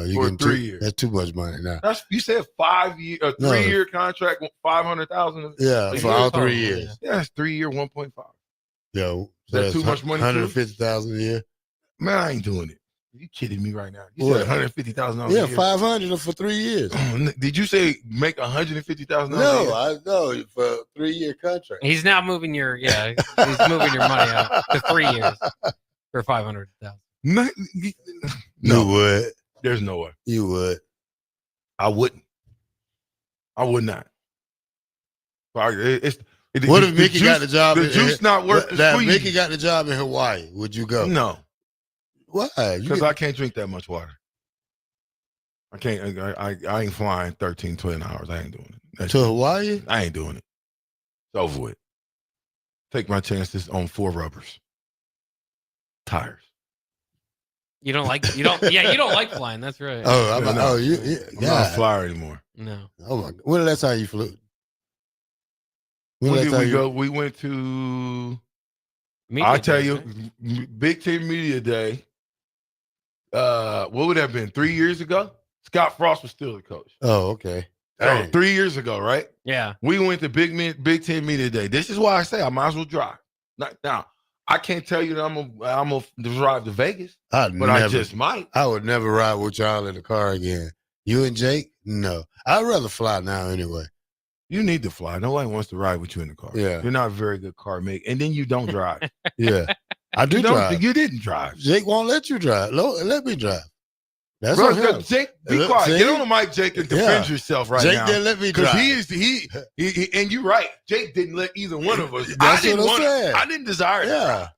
You For getting 3 years. That's too much money now. You said 3-year contract, $500,000. Yeah, for all 3 years. Yeah, it's 3-year, 1.5. Yo, Is that too much money? $150,000 a year. Man, I ain't doing it. You kidding me right now? You What? said $150,000. Yeah, $500 for 3 years. Did you say make $150,000? No, I know for a 3-year contract. He's now moving he's moving your money out to 3 years for $500,000. No, You would. There's no way. You would. I wouldn't. I would not. What if Mickey got the job? The juice not worth the squeeze. Mickey got the job in Hawaii. Would you go? No. Why? Because I can't drink that much water. I can't. I ain't flying 13, 12 hours. I ain't doing it. To Hawaii? I ain't doing it. It's over with. Take my chances on 4 rubbers. Tires. You don't like flying. That's right. Oh, I'm not a flyer anymore. No. Oh my! When the last time you flew? When did we go? We went to. I'll tell you, Big Ten Media Day. What would that have been? 3 years ago? Scott Frost was still the coach. Oh, okay. Oh, 3 years ago, right? Yeah. We went to Big Ten Media Day. This is why I say I might as well drive. Now, I can't tell you that I'm gonna drive to Vegas, I just might. I would never ride with y'all in the car again. You and Jake? No. I'd rather fly now anyway. You need to fly. Nobody wants to ride with you in the car. Yeah. You're not a very good car mate. And then you don't drive. Yeah. I do drive. You didn't drive. Jake won't let you drive. Let me drive. That's Bro, on him. Jake, be quiet. See? Get on the mic, Jake, and defend yourself right Jake now. didn't let me drive. Because he and you're right. Jake didn't let either one of us. That's what I'm saying. I didn't desire it. Yeah.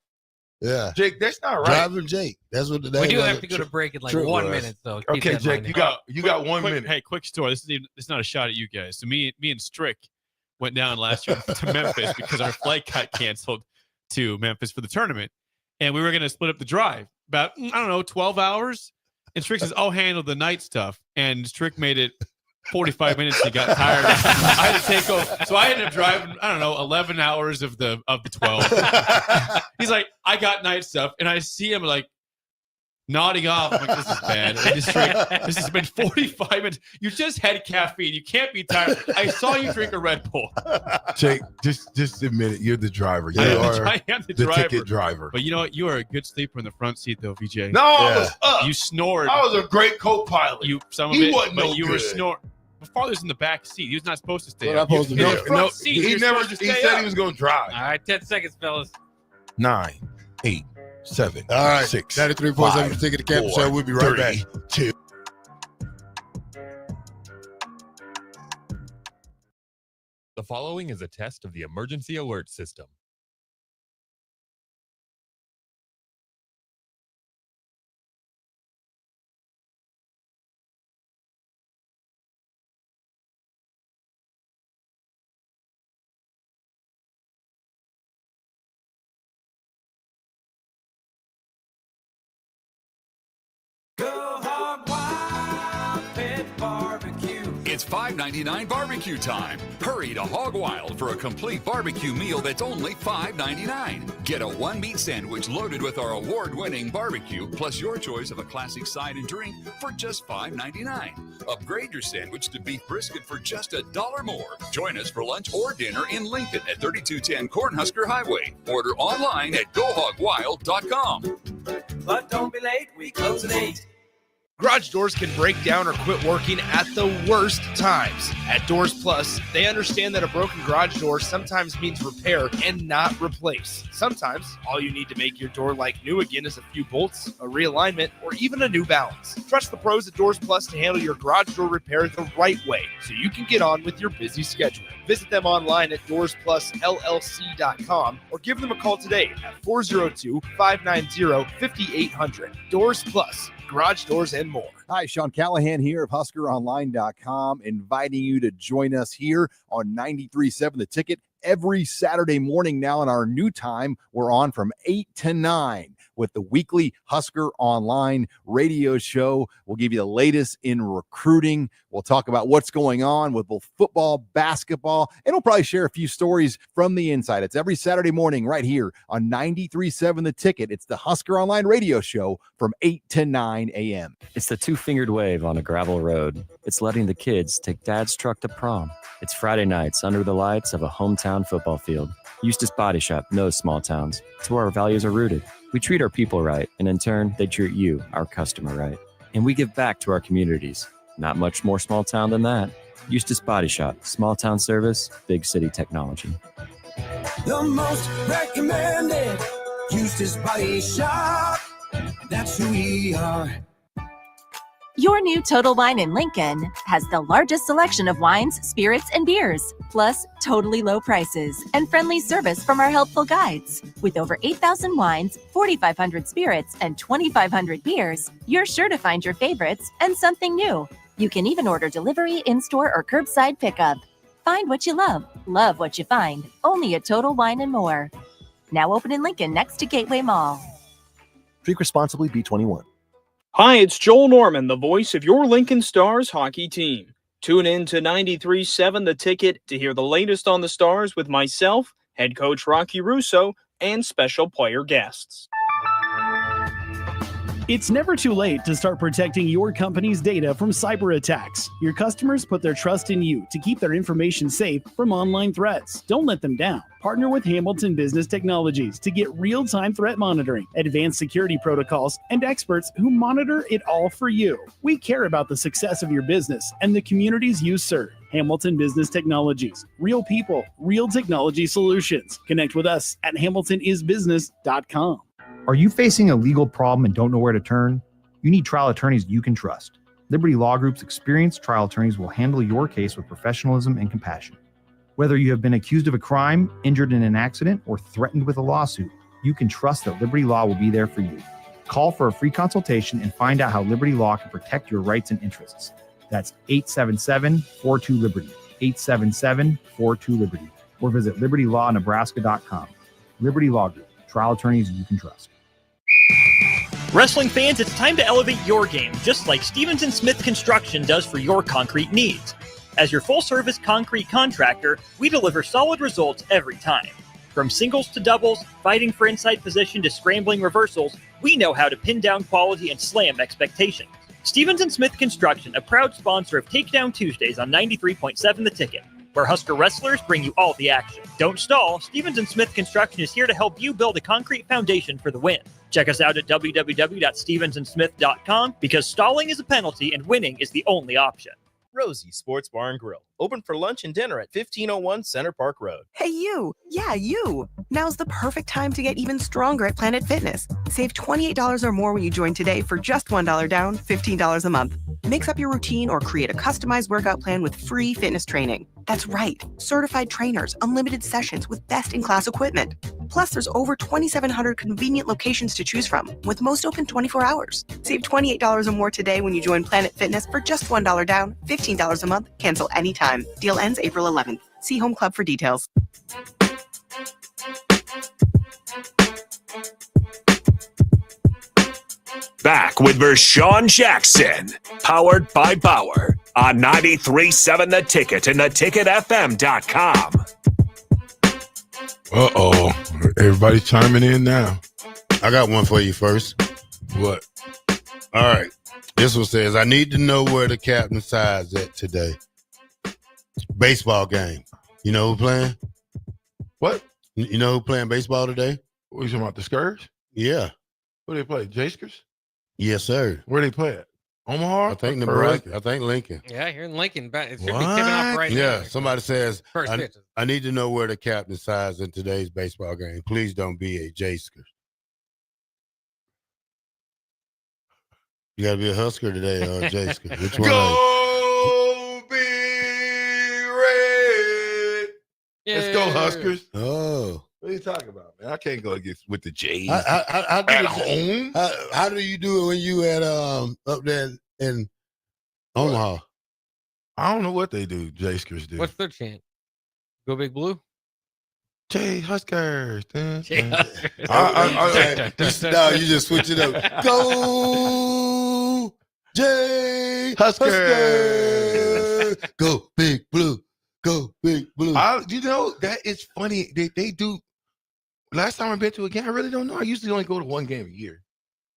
Yeah. Jake, that's not right. Driving Jake. That's what We do have to go to break in like 1 minute, so keep Okay, that in Jake, mind. you got 1 minute. Hey, quick story. This is not a shot at you guys. So me and Strick went down last year to Memphis because our flight got canceled to Memphis for the tournament, and we were going to split up the drive about 12 hours. And Strick says, "I'll handle the night stuff," and Strick made it 45 minutes. He got tired. I had to take over, so I ended up driving 11 hours of the 12. He's like, "I got night stuff," and I see him like nodding off. I'm like, this is bad. This has been 45 minutes. You just had caffeine. You can't be tired. I saw you drink a Red Bull. Jake, just admit it. You're the driver. You I am the driver. ticket driver. But you know what? You are a good sleeper in the front seat, though, VJ. No, I was up. You snored. I was a great co-pilot. You wasn't were snoring. My father's in the back seat. He was not supposed to stay. What up. I'm supposed to do? In the front seat, He you're never. supposed to He stay said up. he was going to drive. All right, 10 seconds, fellas. 9, 8, 7. All right. 6. 93.7 Ticket to Campus Show. We'll be right back. 2. The following is a test of the emergency alert system. Go Hog Wild Pit Barbecue. It's $5.99 barbecue time. Hurry to Hog Wild for a complete barbecue meal that's only $5.99. Get a one-meat sandwich loaded with our award-winning barbecue, plus your choice of a classic side and drink for just $5.99. Upgrade your sandwich to beef brisket for just $1 more. Join us for lunch or dinner in Lincoln at 3210 Cornhusker Highway. Order online at GoHogWild.com. But don't be late, we close at 8. Garage doors can break down or quit working at the worst times. At Doors Plus, they understand that a broken garage door sometimes means repair and not replace. Sometimes, all you need to make your door like new again is a few bolts, a realignment, or even a new balance. Trust the pros at Doors Plus to handle your garage door repair the right way so you can get on with your busy schedule. Visit them online at DoorsPlusLLC.com or give them a call today at 402-590-5800. Doors Plus. Garage doors and more. Hi, Sean Callahan here of HuskerOnline.com, inviting you to join us here on 93.7 The Ticket every Saturday morning. Now in our new time, we're on from 8 to 9 with the weekly Husker Online radio show. We'll give you the latest in recruiting. We'll talk about what's going on with both football, basketball, and we'll probably share a few stories from the inside. It's every Saturday morning right here on 93.7 The Ticket. It's the Husker Online radio show from 8 to 9 a.m. It's the two-fingered wave on a gravel road. It's letting the kids take dad's truck to prom. It's Friday nights under the lights of a hometown football field. Eustace Body Shop knows small towns. It's where our values are rooted. We treat our people right, and in turn, they treat you, our customer, right. And we give back to our communities. Not much more small town than that. Eustace Body Shop, small town service, big city technology. The most recommended Eustace Body Shop. That's who we are. Your new Total Wine in Lincoln has the largest selection of wines, spirits, and beers, plus totally low prices and friendly service from our helpful guides. With over 8,000 wines, 4,500 spirits, and 2,500 beers, you're sure to find your favorites and something new. You can even order delivery, in-store, or curbside pickup. Find what you love what you find, only at Total Wine and More. Now open in Lincoln next to Gateway Mall. Drink responsibly, B21. Hi, it's Joel Norman, the voice of your Lincoln Stars hockey team. Tune in to 93.7 The Ticket to hear the latest on the Stars with myself, head coach Rocky Russo, and special player guests. It's never too late to start protecting your company's data from cyber attacks. Your customers put their trust in you to keep their information safe from online threats. Don't let them down. Partner with Hamilton Business Technologies to get real-time threat monitoring, advanced security protocols, and experts who monitor it all for you. We care about the success of your business and the communities you serve. Hamilton Business Technologies. Real people, real technology solutions. Connect with us at hamiltonisbusiness.com. Are you facing a legal problem and don't know where to turn? You need trial attorneys you can trust. Liberty Law Group's experienced trial attorneys will handle your case with professionalism and compassion. Whether you have been accused of a crime, injured in an accident, or threatened with a lawsuit, you can trust that Liberty Law will be there for you. Call for a free consultation and find out how Liberty Law can protect your rights and interests. That's 877-42-LIBERTY, 877-42-LIBERTY, or visit libertylawnebraska.com. Liberty Law Group, trial attorneys you can trust. Wrestling fans, it's time to elevate your game, just like Stevens & Smith Construction does for your concrete needs. As your full-service concrete contractor, we deliver solid results every time. From singles to doubles, fighting for inside position to scrambling reversals, we know how to pin down quality and slam expectations. Stevens & Smith Construction, a proud sponsor of Takedown Tuesdays on 93.7 The Ticket, where Husker wrestlers bring you all the action. Don't stall. Stevens & Smith Construction is here to help you build a concrete foundation for the win. Check us out at www.stevensandsmith.com because stalling is a penalty and winning is the only option. Rosie Sports Bar and Grill, open for lunch and dinner at 1501 Center Park Road. Hey, you. Yeah, you. Now's the perfect time to get even stronger at Planet Fitness. Save $28 or more when you join today for just $1 down, $15 a month. Mix up your routine or create a customized workout plan with free fitness training. That's right. Certified trainers, unlimited sessions with best-in-class equipment. Plus, there's over 2,700 convenient locations to choose from, with most open 24 hours. Save $28 or more today when you join Planet Fitness for just $1 down, $15 a month. Cancel anytime. Deal ends April 11th. See Home Club for details. Back with Vershawn Jackson, powered by Bauer, on 93.7 The Ticket and theticketfm.com. Uh-oh. Everybody chiming in now. I got one for you first. What? All right. This one says, I need to know where the captain side's at today. Baseball game. You know who playing? What? You know who playing baseball today? What are you talking about, the Scourge? Yeah. Who they play? Jaskers? Yes, sir. Where they play at? Omaha? I think Nebraska. I think Lincoln. Yeah, here in Lincoln. But it should be kicking off right now. Yeah, somebody says, First pitch. I need to know where the captain sides in today's baseball game. Please don't be a Jasker. You got to be a Husker today or a Jasker. Which one? Go Big Red. Let's go, Huskers. Oh. What are you talking about, man? I can't go against with the Jays At home. How do you do it when you at up there in Omaha? I don't know what they do. Jaskers do. What's their chant? Go Big Blue? Jay Huskers. Jay Huskers. No, you just switch it up. Go Jay Huskers. Go Big Blue. Go Big Blue. You know, that is funny. They do. Last time I've been to a game, I really don't know. I usually only go to one game a year.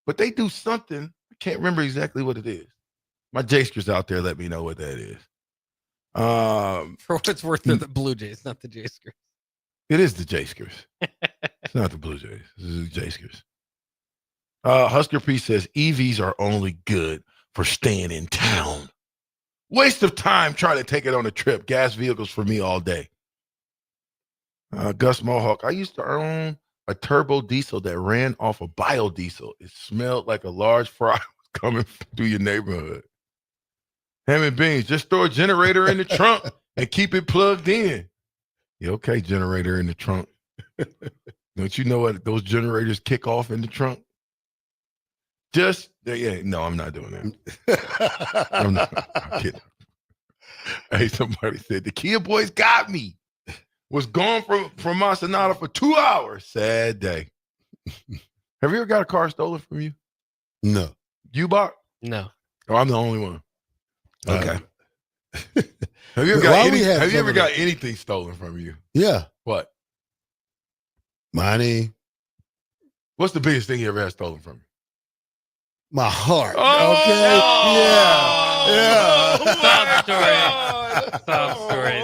But they do something. I can't remember exactly what it is. My Jaskers out there, let me know what that is. For what it's worth, they're the Blue Jays, not the Jaskers. It is the Jaskers. It's not the Blue Jays. This is the Jaskers. Husker P says EVs are only good for staying in town. Waste of time trying to take it on a trip. Gas vehicles for me all day. Gus Mohawk, I used to own a turbo diesel that ran off of biodiesel. It smelled like a large fry was coming through your neighborhood. Ham and beans, just throw a generator in the trunk and keep it plugged in. Yeah, okay, generator in the trunk. Don't you know what those generators kick off in the trunk? No, I'm not doing that. I'm not. I'm kidding. Hey, somebody said the Kia boys got me. Was gone from my Sonata for 2 hours. Sad day. Have you ever got a car stolen from you? No. You, Bach? No. Oh, I'm the only one. Okay. Have you ever got anything stolen from you? Yeah. What? Money. What's the biggest thing you ever had stolen from you? My heart. Oh, okay. Yeah. Sob story.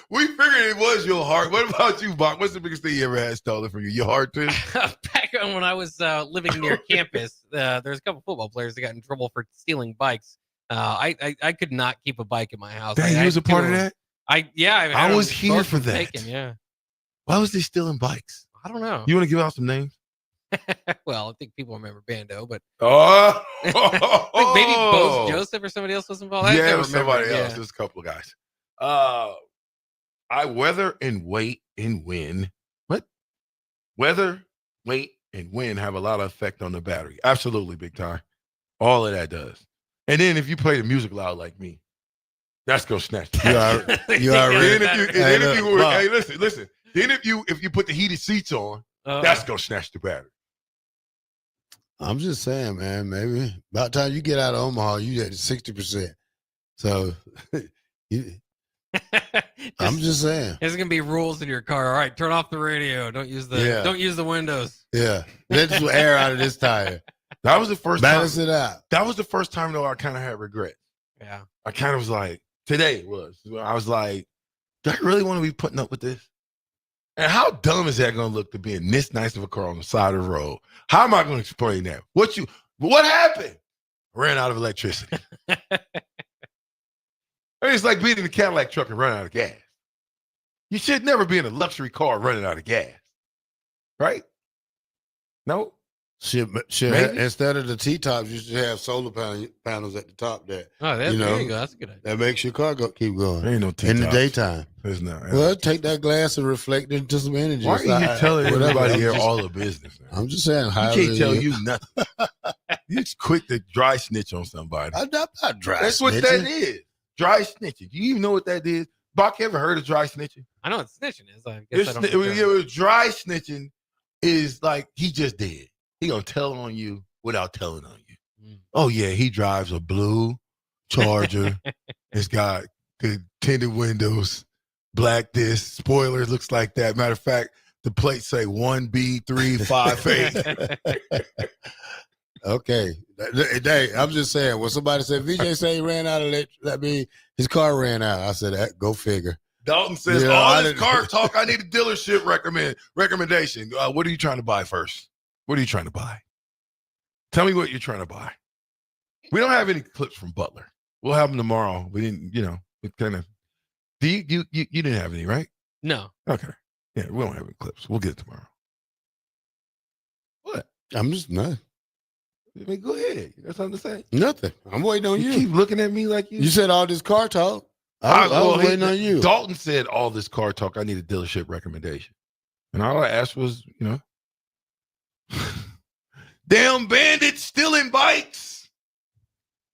We figured it was your heart. What about you, Bach? What's the biggest thing you ever had stolen from you? Your heart, too? Back on when I was living near campus, there's a couple football players that got in trouble for stealing bikes. I could not keep a bike in my house. Dang, you was a part of that? I was here for that. Taken, yeah. Why was they stealing bikes? I don't know. You want to give out some names? Well, I think people remember Bando, but I think maybe Bose Joseph or somebody else was involved. Yeah, it was somebody else. There's a couple of guys. I weather and weight and win. What? Weather, weight, and wind have a lot of effect on the battery. Absolutely, big time. All of that does. And then if you play the music loud like me, that's gonna snatch. You already. Hey, listen. Then if you put the heated seats on, that's gonna snatch the battery. I'm just saying, man. Maybe by the time you get out of Omaha, you at 60%. So, I'm just saying. There's gonna be rules in your car. All right, turn off the radio. Don't use the windows. Yeah, let the air out of this tire. That was the first balance time. it out. That was the first time though I kind of had regret. Yeah, I kind of was like, today was. I was like, do I really want to be putting up with this? And how dumb is that going to look to be in this nice of a car on the side of the road? How am I going to explain that? What happened? Ran out of electricity. It's like being in a Cadillac truck and running out of gas. You should never be in a luxury car running out of gas. Right? No? Instead of the T-tops, you should have solar panels at the top there. Oh, there you go. That's a good idea. That makes your car keep going. There ain't no T-tops. In the daytime. There's not. Well, take that glass and reflect it into some energy. Why are you telling everybody here all the business, man? I'm just saying. You can't tell you nothing. You're just quick to dry snitch on somebody. I'm not dry That's snitching. what that is. Dry snitching. Do you even know what that is? Bach, you ever heard of dry snitching? I know what snitching is. I guess It was dry snitching is like he just did. He gonna tell on you without telling on you. Oh yeah, he drives a blue Charger. It's got the tinted windows, black disc, spoilers, looks like that. Matter of fact, the plates say 1B358. Okay. I'm just saying, when somebody said, VJ say he ran out of electric, that mean his car ran out. I said, go figure. Dalton says, all this car talk, I need a dealership recommendation. What are you trying to buy first? What are you trying to buy? Tell me what you're trying to buy. We don't have any clips from Butler. We'll have them tomorrow. We didn't, it kind of. You didn't have any, right? No. Okay. Yeah, we don't have any clips. We'll get it tomorrow. What? I'm just not. I mean, go ahead. You got something to say? Nothing. I'm waiting on you. You keep looking at me like you. You said all this car talk. I was waiting on you. Dalton said all this car talk. I need a dealership recommendation. And all I asked was, damn bandits stealing bikes.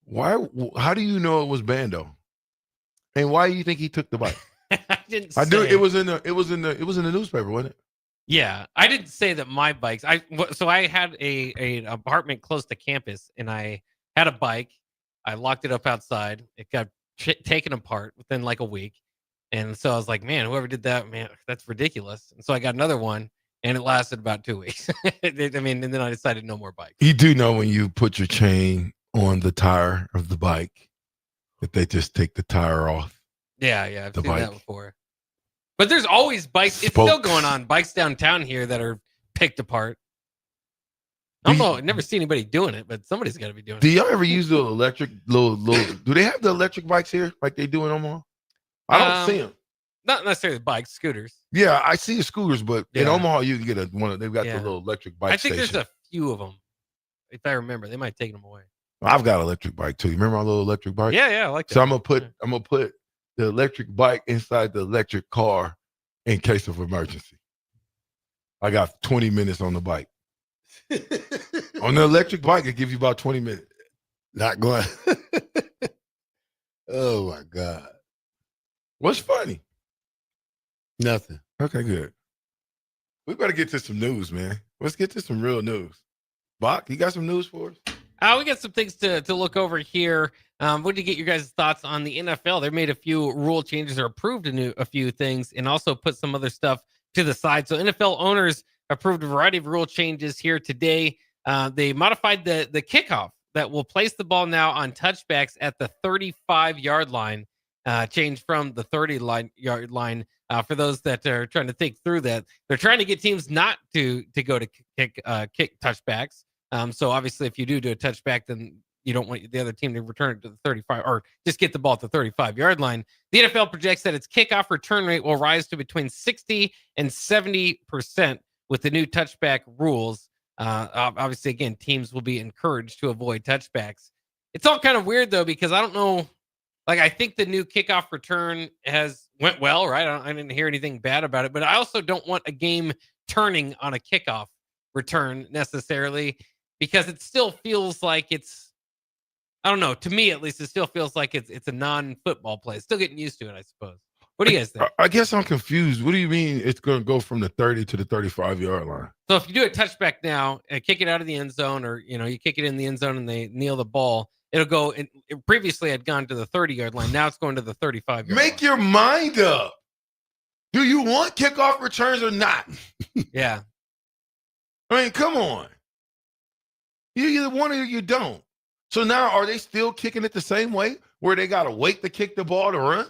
Why? How do you know it was Bando? And why do you think he took the bike? I didn't. I do. It was in the newspaper, wasn't it? Yeah, I didn't say that my bikes. So I had an apartment close to campus, and I had a bike. I locked it up outside. It got taken apart within like a week, and so I was like, "Man, whoever did that, man, that's ridiculous." And so I got another one, and it lasted about 2 weeks. And then I decided no more bikes. You do know when you put your chain on the tire of the bike that they just take the tire off. Yeah, I've seen that before. But there's always bikes. It's still going on. Bikes downtown here that are picked apart. I don't know. I've never seen anybody doing it, but somebody's got to be doing it. Do y'all ever use the electric little? Do they have the electric bikes here like they do in Omaha? I don't see them. Not necessarily bikes, scooters. Yeah, I see the scooters, but in Omaha you can get one. They've got the little electric bike. I think station. there's a few of them. If I remember, they might have taken them away. I've got an electric bike too. You remember my little electric bike? Yeah, I like that. So I'm gonna put the electric bike inside the electric car in case of emergency. I got 20 minutes on the bike. On the electric bike, it gives you about 20 minutes. Not going. Oh my God. What's funny? Nothing. Okay, good. We better get to some news, man. Let's get to some real news. Bach, you got some news for us? We got some things to look over here. What did you get your guys' thoughts on the NFL? They made a few rule changes or approved a few things and also put some other stuff to the side. So NFL owners approved a variety of rule changes here today. They modified the kickoff that will place the ball now on touchbacks at the 35-yard line, changed from the 30-yard line. For those that are trying to think through that, they're trying to get teams not to go to kick touchbacks. So obviously, if you do a touchback, then you don't want the other team to return it to the 35 or just get the ball at the 35-yard line. The NFL projects that its kickoff return rate will rise to between 60 and 70% with the new touchback rules. Obviously, again, teams will be encouraged to avoid touchbacks. It's all kind of weird, though, because I don't know. Like, I think the new kickoff return went well, right? I didn't hear anything bad about it, but I also don't want a game turning on a kickoff return necessarily, because it still feels like I don't know. To me, at least, it still feels like it's a non-football play. Still getting used to it, I suppose. What do you guys think? I guess I'm confused. What do you mean it's going to go from the 30 to the 35-yard line? So if you do a touchback now and kick it out of the end zone, or you kick it in the end zone and they kneel the ball, it'll go. It previously had gone to the 30-yard line. Now it's going to the 35-yard line. Make your mind up. Do you want kickoff returns or not? Yeah. I mean, come on. You either want it or you don't. So now, are they still kicking it the same way, where they got to wait to kick the ball to run?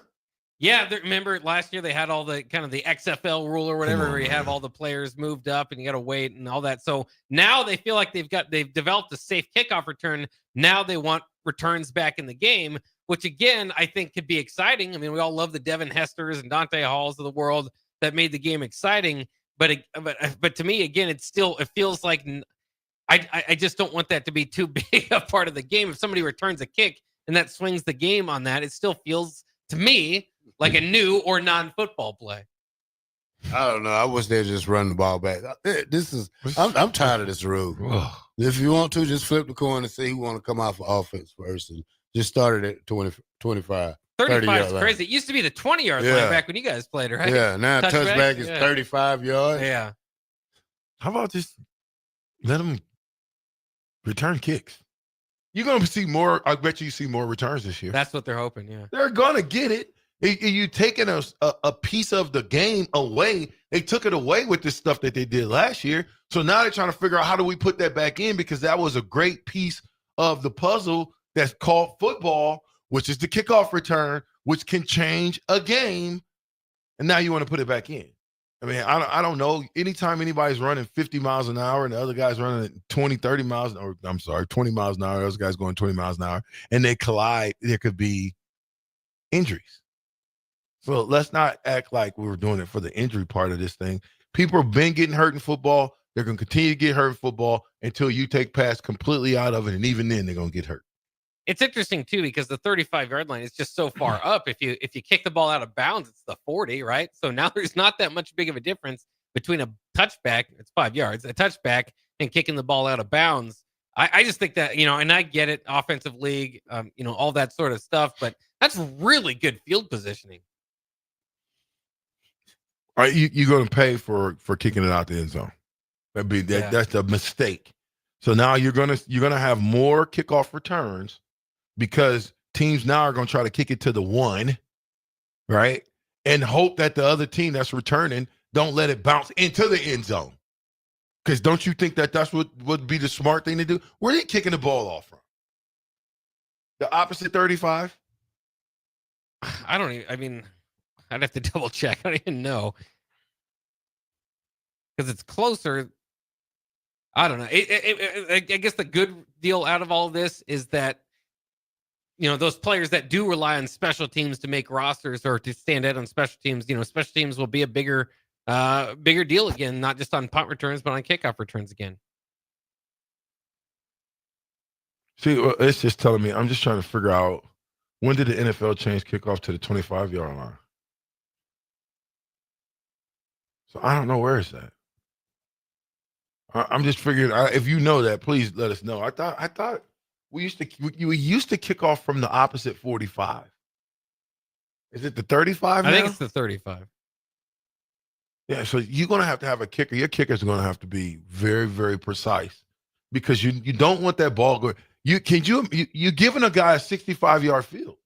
Yeah, remember last year they had all the kind of the XFL rule or whatever, where you have all the players moved up and you got to wait and all that. So now they feel like they've developed a safe kickoff return. Now they want returns back in the game, which again I think could be exciting. I mean, we all love the Devin Hesters and Dante Halls of the world that made the game exciting. But to me, again, it feels like I just don't want that to be too big a part of the game. If somebody returns a kick and that swings the game on that, it still feels to me like a new or non-football play. I don't know. I wish they'd just run the ball back. I'm tired of this rule. If you want to, just flip the coin and see who want to come out for offense first, and just start it at 20, 25. 35 is crazy. It used to be the 20-yard line back when you guys played, right? Yeah, now touchback is 35 yards. Yeah. How about just let them return kicks? You're going to see more. I bet you see more returns this year. That's what they're hoping, yeah. They're going to get it. You taking a piece of the game away. They took it away with this stuff that they did last year. So now they're trying to figure out how do we put that back in, because that was a great piece of the puzzle that's called football, which is the kickoff return, which can change a game. And now you want to put it back in. I mean, I don't know. Anytime anybody's running 50 miles an hour and the other guy's running at 20 miles an hour, the other guy's going 20 miles an hour, and they collide, there could be injuries. So let's not act like we were doing it for the injury part of this thing. People have been getting hurt in football. They're going to continue to get hurt in football until you take pass completely out of it, and even then they're going to get hurt. It's interesting too, because the 35-yard line is just so far up. If you kick the ball out of bounds, it's the 40, right? So now there's not that much big of a difference between a touchback, it's 5 yards, a touchback, and kicking the ball out of bounds. I just think that, and I get it, offensive league, all that sort of stuff, but that's really good field positioning. All right, you're going to pay for kicking it out the end zone. That's a mistake. So now you're gonna have more kickoff returns, because teams now are going to try to kick it to the 1, right? And hope that the other team that's returning don't let it bounce into the end zone. Because don't you think that's what would be the smart thing to do? Where are they kicking the ball off from? The opposite 35? I'd have to double check. I don't even know. Because it's closer. I don't know. I guess the good deal out of all of this is that, those players that do rely on special teams to make rosters or to stand out on special teams, special teams will be a bigger deal again, not just on punt returns, but on kickoff returns again. See, it's just telling me, I'm just trying to figure out, when did the NFL change kickoff to the 25-yard line? So I don't know where it's at. I'm just figuring, if you know that, please let us know. I thought we used to kick off from the opposite 45. Is it the 35 now? I think it's the 35. Yeah, so you're going to have a kicker. Your kickers are going to have to be very, very precise, because you don't want that ball going. You're giving a guy a 65-yard field.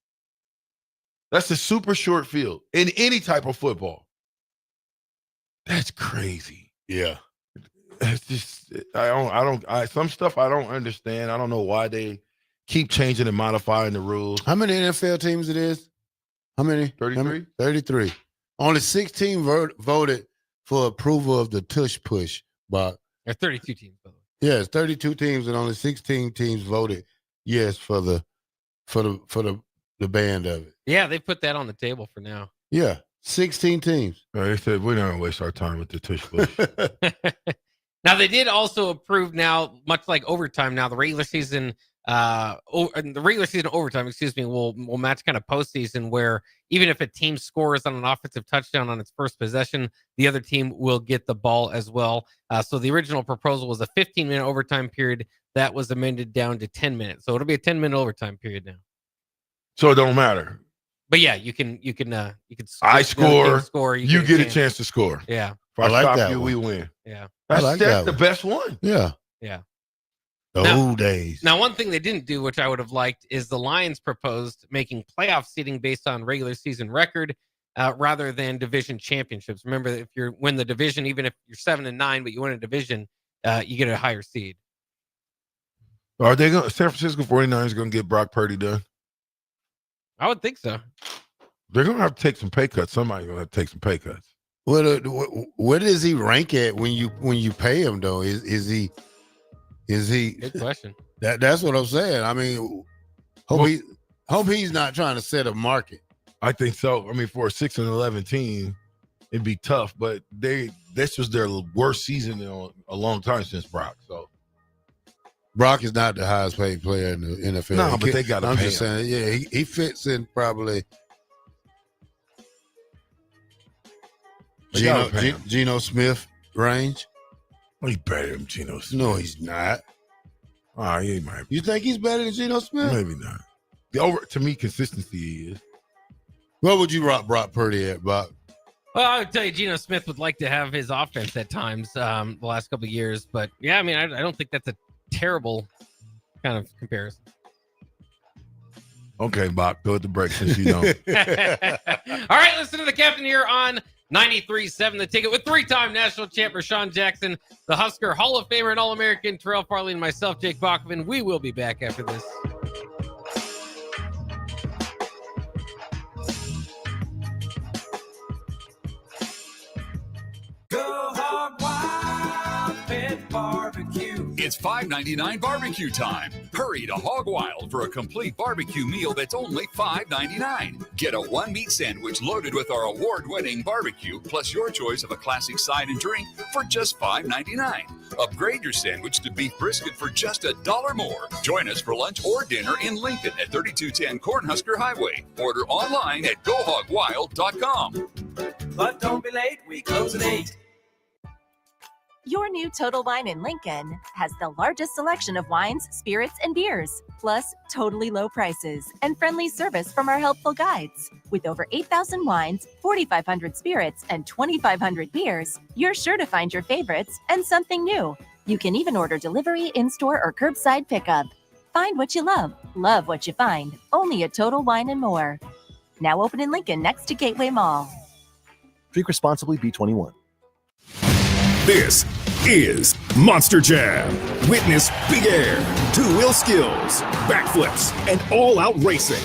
That's a super short field in any type of football. That's crazy. Yeah. It's just, some stuff I don't understand. I don't know why they keep changing and modifying the rules. How many NFL teams it is? How many? 33? 33. Only 16 voted for approval of the tush push. But there are 32 teams, by the way. Yeah, it's 32 teams, and only 16 teams voted yes for the ban of it. Yeah, they put that on the table for now. Yeah, 16 teams. They said we're not going to waste our time with the tush push. Now, they did also approve now, much like overtime now, the regular season overtime, will match kind of postseason, where even if a team scores on an offensive touchdown on its first possession, the other team will get the ball as well. So the original proposal was a 15-minute overtime period. That was amended down to 10 minutes. So it'll be a 10-minute overtime period now. So it don't matter. But yeah, you can. I score. You get a chance to score. Yeah. If I like stop that you, one. we win. Yeah. That's the best one. Yeah. Yeah. The old days. Now, one thing they didn't do, which I would have liked, is the Lions proposed making playoff seeding based on regular season record rather than division championships. Remember, if you win the division, even if you're 7-9, but you win a division, you get a higher seed. Are they going? San Francisco 49ers going to get Brock Purdy done? I would think so. They're going to have to take some pay cuts. Somebody's going to have to take some pay cuts. Where does he rank at when you pay him though? Is he? Good question. That's what I'm saying. I mean, hope he's not trying to set a market. I think so. I mean, for a 6-11 team, it'd be tough. But this was their worst season in a long time since Brock. So Brock is not the highest paid player in the NFL. No, but they got to pay him. I'm just saying, yeah, he fits in probably. Geno Smith range. Well, he's better than Geno Smith. No, he's not. He might be. You think he's better than Geno Smith? Maybe not. To me, consistency he is. What would you rock Brock Purdy at, Bob? Well, I would tell you, Geno Smith would like to have his offense at times the last couple of years. But, yeah, I mean, I don't think that's a terrible kind of comparison. Okay, Bob, go at the break since you know. All right, listen to the captain here on 93.7 The Ticket with three-time national champ Rashawn Jackson, the Husker Hall of Famer and All-American Terrell Farley, and myself, Jake Bachman. We will be back after this. Go hog wild, pit barbecue. It's $5.99 barbecue time. Hurry to Hog Wild for a complete barbecue meal that's only $5.99. Get a one-meat sandwich loaded with our award-winning barbecue, plus your choice of a classic side and drink for just $5.99. Upgrade your sandwich to beef brisket for just $1 more. Join us for lunch or dinner in Lincoln at 3210 Cornhusker Highway. Order online at GoHogWild.com. But don't be late, we close at 8. Your new Total Wine in Lincoln has the largest selection of wines, spirits, and beers, plus totally low prices and friendly service from our helpful guides. With over 8,000 wines, 4,500 spirits, and 2,500 beers, you're sure to find your favorites and something new. You can even order delivery, in-store, or curbside pickup. Find what you love what you find, only at Total Wine & More. Now open in Lincoln next to Gateway Mall. Drink responsibly, B21. This is Monster Jam. Witness big air, two-wheel skills, backflips, and all-out racing.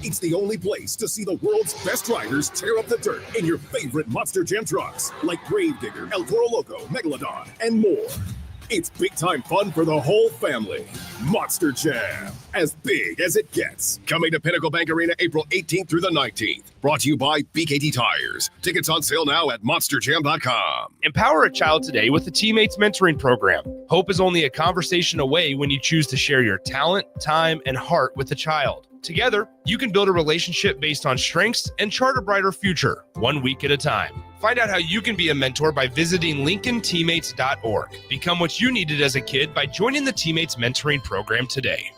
It's the only place to see the world's best riders tear up the dirt in your favorite Monster Jam trucks like Gravedigger, El Toro Loco, Megalodon, and more. It's big-time fun for the whole family. Monster Jam, as big as it gets. Coming to Pinnacle Bank Arena April 18th through the 19th. Brought to you by BKT Tires. Tickets on sale now at monsterjam.com. Empower a child today with the Teammates Mentoring Program. Hope is only a conversation away when you choose to share your talent, time, and heart with a child. Together, you can build a relationship based on strengths and chart a brighter future, 1 week at a time. Find out how you can be a mentor by visiting LincolnTeammates.org. Become what you needed as a kid by joining the Teammates Mentoring Program today.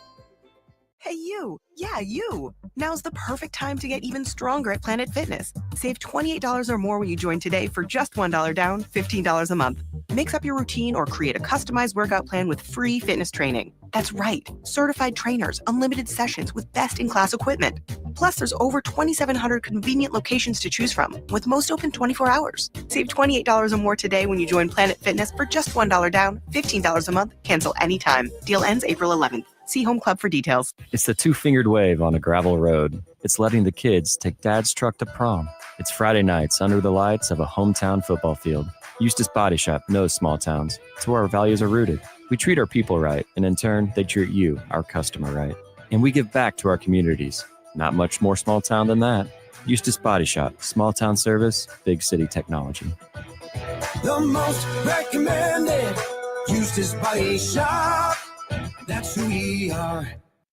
Hey, you. Yeah, you. Now's the perfect time to get even stronger at Planet Fitness. Save $28 or more when you join today for just $1 down, $15 a month. Mix up your routine or create a customized workout plan with free fitness training. That's right. Certified trainers, unlimited sessions with best-in-class equipment. Plus, there's over 2,700 convenient locations to choose from, with most open 24 hours. Save $28 or more today when you join Planet Fitness for just $1 down, $15 a month. Cancel anytime. Deal ends April 11th. See Home Club for details. It's the two-fingered wave on a gravel road. It's letting the kids take dad's truck to prom. It's Friday nights under the lights of a hometown football field. Eustace Body Shop knows small towns. It's where our values are rooted. We treat our people right, and in turn, they treat you, our customer, right. And we give back to our communities. Not much more small town than that. Eustace Body Shop, small town service, big city technology. The most recommended Eustace Body Shop. That's who we are.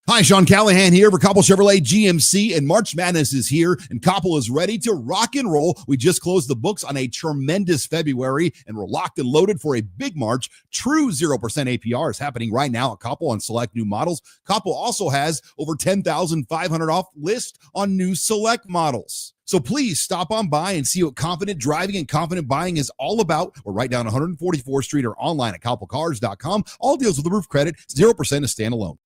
Hi, Sean Callahan here for Koppel Chevrolet GMC, and March Madness is here, and Koppel is ready to rock and roll. We just closed the books on a tremendous February, and we're locked and loaded for a big March. True 0% APR is happening right now at Koppel on select new models. Koppel also has over 10,500 off list on new select models. So please stop on by and see what confident driving and confident buying is all about. We're right down 144th Street or online at koppelcars.com. All deals with the roof credit, 0% is standalone.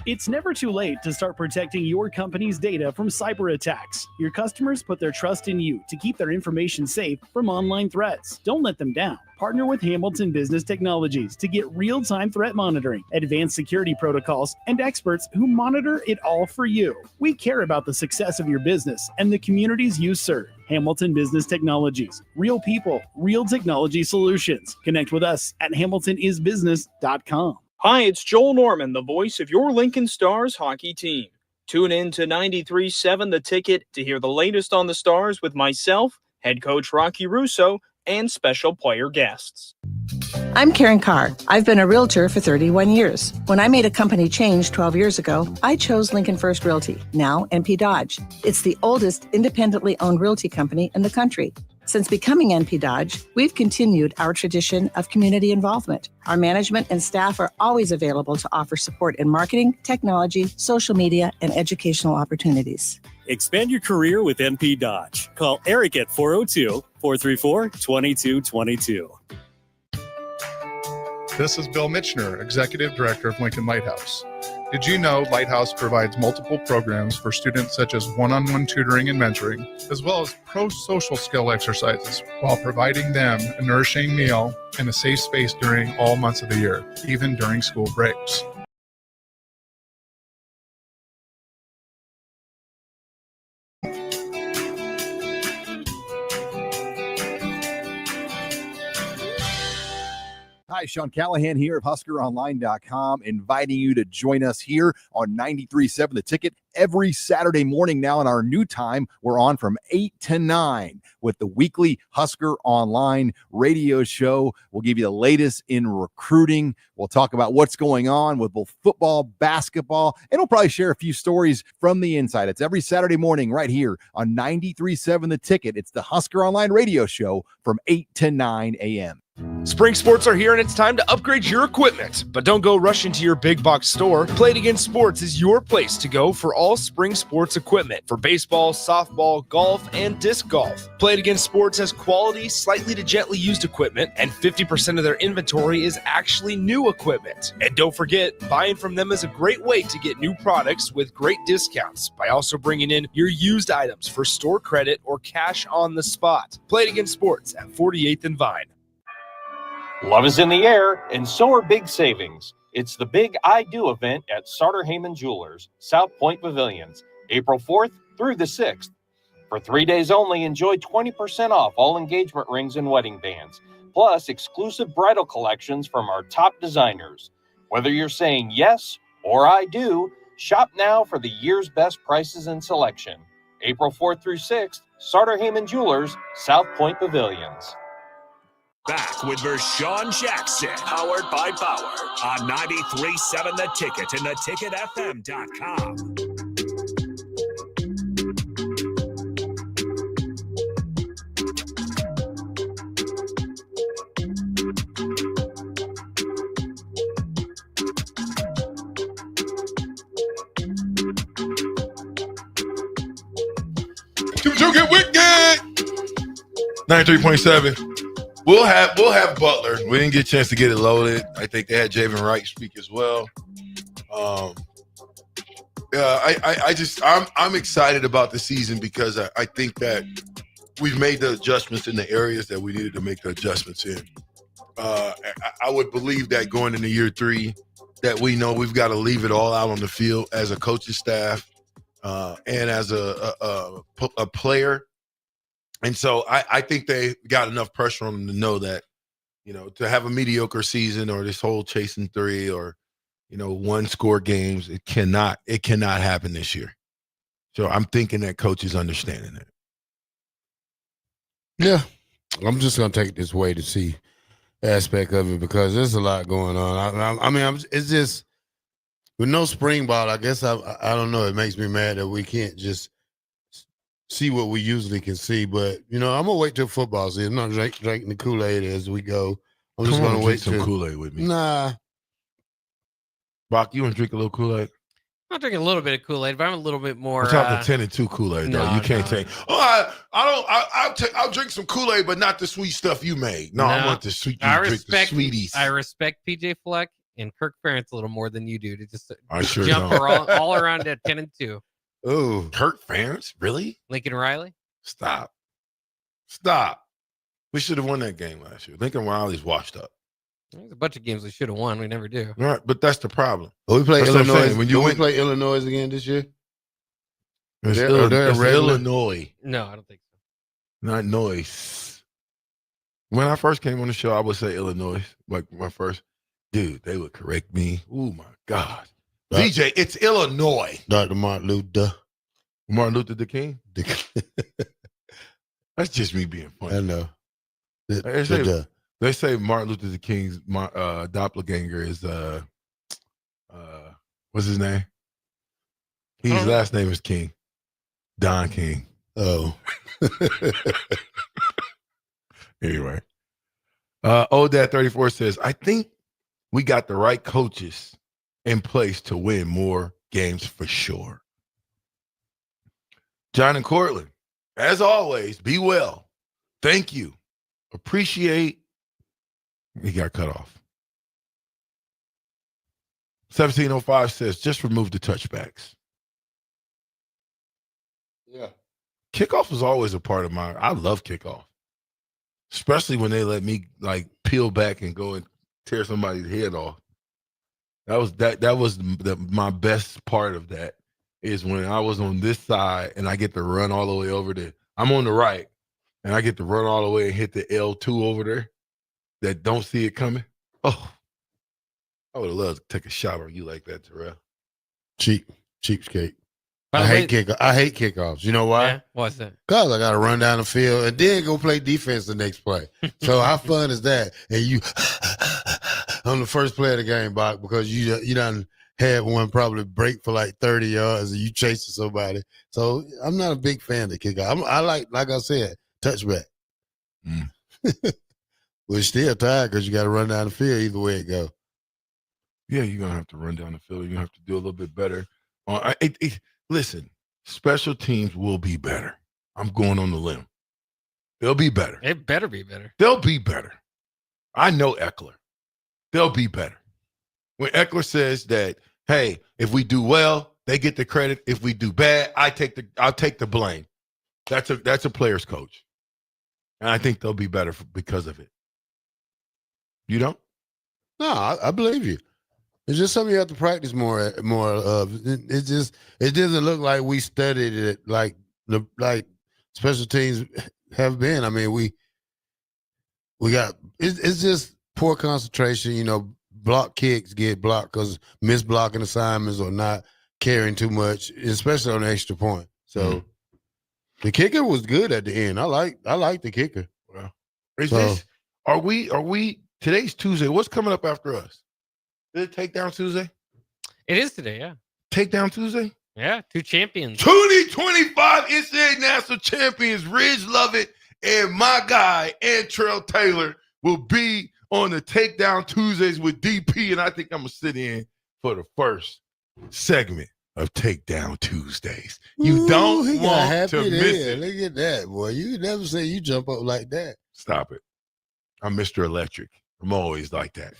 It's never too late to start protecting your company's data from cyber attacks. Your customers put their trust in you to keep their information safe from online threats. Don't let them down. Partner with Hamilton Business Technologies to get real-time threat monitoring, advanced security protocols, and experts who monitor it all for you. We care about the success of your business and the communities you serve. Hamilton Business Technologies. Real people, real technology solutions. Connect with us at hamiltonisbusiness.com. Hi, it's Joel Norman, the voice of your Lincoln Stars hockey team. Tune in to 93.7 The Ticket to hear the latest on the Stars with myself, head coach Rocky Russo, and special player guests. I'm Karen Carr. I've been a realtor for 31 years. When I made a company change 12 years ago, I chose Lincoln First Realty, now NP Dodge. It's the oldest independently owned realty company in the country. Since becoming NP Dodge, we've continued our tradition of community involvement. Our management and staff are always available to offer support in marketing, technology, social media, and educational opportunities. Expand your career with MP Dodge. Call Eric at 402-434-2222. This is Bill Mitchner, Executive Director of Lincoln Lighthouse. Did you know Lighthouse provides multiple programs for students such as one-on-one tutoring and mentoring, as well as pro-social skill exercises, while providing them a nourishing meal and a safe space during all months of the year, even during school breaks. Hi, Sean Callahan here of HuskerOnline.com, inviting you to join us here on 93.7 The Ticket every Saturday morning now in our new time. We're on from 8 to 9 with the weekly Husker Online radio show. We'll give you the latest in recruiting. We'll talk about what's going on with both football, basketball, and we'll probably share a few stories from the inside. It's every Saturday morning right here on 93.7 The Ticket. It's the Husker Online radio show from 8 to 9 a.m. Spring sports are here and it's time to upgrade your equipment. But don't go rushing to your big box store. Play It Again Sports is your place to go for all spring sports equipment for baseball, softball, golf, and disc golf. Play It Again Sports has quality, slightly to gently used equipment, and 50% of their inventory is actually new equipment. And don't forget, buying from them is a great way to get new products with great discounts by also bringing in your used items for store credit or cash on the spot. Play It Again Sports at 48th and Vine. Love is in the air, and so are big savings. It's the Big I Do event at Sartor Heyman Jewelers, South Point Pavilions, April 4th through the 6th. For 3 days only, enjoy 20% off all engagement rings and wedding bands, plus exclusive bridal collections from our top designers. Whether you're saying yes or I do, shop now for the year's best prices and selection. April 4th through 6th, Sartor Heyman Jewelers, South Point Pavilions. Back with Vershawn Jackson, powered by Bauer on 93.7 The Ticket and theticketfm.com. Get wicked. 93.7. We'll have Butler. We didn't get a chance to get it loaded. I think they had Javen Wright speak as well. I'm excited about the season because I think that we've made the adjustments in the areas that we needed to make the adjustments in. I would believe that going into year 3, that we know we've got to leave it all out on the field as a coaching staff and as a player. And so I think they got enough pressure on them to know that, to have a mediocre season or this whole chasing 3 or, 1-score games, it cannot happen this year. So I'm thinking that coach is understanding that. Yeah, I'm just going to take this wait to see aspect of it because there's a lot going on. It's just with no spring ball, I guess I don't know. It makes me mad that we can't just see what we usually can see. But, I'm going to wait till football season. I'm not drinking the Kool-Aid as we go. I'm just going to wait some Kool-Aid with me. Nah. Bach, you want to drink a little Kool-Aid? I'm drinking a little bit of Kool-Aid, but I'm a little bit more. I'm talking 10 and 2 Kool-Aid, though. You can't take. I'll drink some Kool-Aid, but not the sweet stuff you made. No, I want the sweet. Drink the sweeties. I respect PJ Fleck and Kirk Ferentz a little more than you do to just sure jump all around at 10 and 2. Oh, Kirk Ferentz, really? Lincoln Riley. Stop. We should have won that game last year. Lincoln Riley's washed up. There's a bunch of games we should have won. We never do. All right, but that's the problem. We play Illinois. When we play Illinois again this year? It's Illinois. No, I don't think so. Not noise. When I first came on the show, I would say Illinois. Like my first, dude, they would correct me. Oh my God. DJ, it's Illinois. Dr. Martin Luther. Martin Luther the King? That's just me being funny. I know. They say Martin Luther the King's doppelganger is what's his name? His last name is King. Don King. Oh. Anyway. Dad34 says, I think we got the right coaches in place to win more games for sure. John and Cortland, as always, be well. Thank you. Appreciate. He got cut off. 1705 says, just remove the touchbacks. Yeah. Kickoff was always a part of I love kickoff. Especially when they let me like peel back and go and tear somebody's head off. That was my best part of that is when I was on this side and I get to run all the way over there. I'm on the right and I get to run all the way and hit the L2 over there that don't see it coming. Oh, I would have loved to take a shot on you like that, Terrell. Cheapskate. I hate kickoffs. You know why? Yeah, what's that? Because I got to run down the field and then go play defense the next play. So how fun is that? And you on the first play of the game, Bach, because you done had one probably break for like 30 yards and you chasing somebody. So I'm not a big fan of kickoff. I like I said, touchback. We're still tired because you got to run down the field either way it go. Yeah, you're going to have to run down the field. You're going to have to do a little bit better. Listen, special teams will be better. I'm going on the limb. They'll be better. It better be better. They'll be better. I know Eckler. They'll be better. When Eckler says that, hey, if we do well, they get the credit. If we do bad, I'll take the blame. That's a player's coach. And I think they'll be better because of it. You don't? No, I believe you. It's just something you have to practice more of. It doesn't look like we studied it like special teams have been. I mean, we got it's just poor concentration. Block kicks get blocked because misblocking assignments or not carrying too much, especially on the extra point. So the kicker was good at the end. I like the kicker. Well, are we? Today's Tuesday. What's coming up after us? Is it Takedown Tuesday? It is today, yeah. Takedown Tuesday? Yeah, 2 champions. 2025 NCAA National Champions Ridge Lovett and my guy, Antrell Taylor, will be on the Takedown Tuesdays with DP, and I think I'm going to sit in for the first segment of Takedown Tuesdays. You don't want to miss it. Look at that, boy. You never say you jump up like that. Stop it. I'm Mr. Electric. I'm always like that.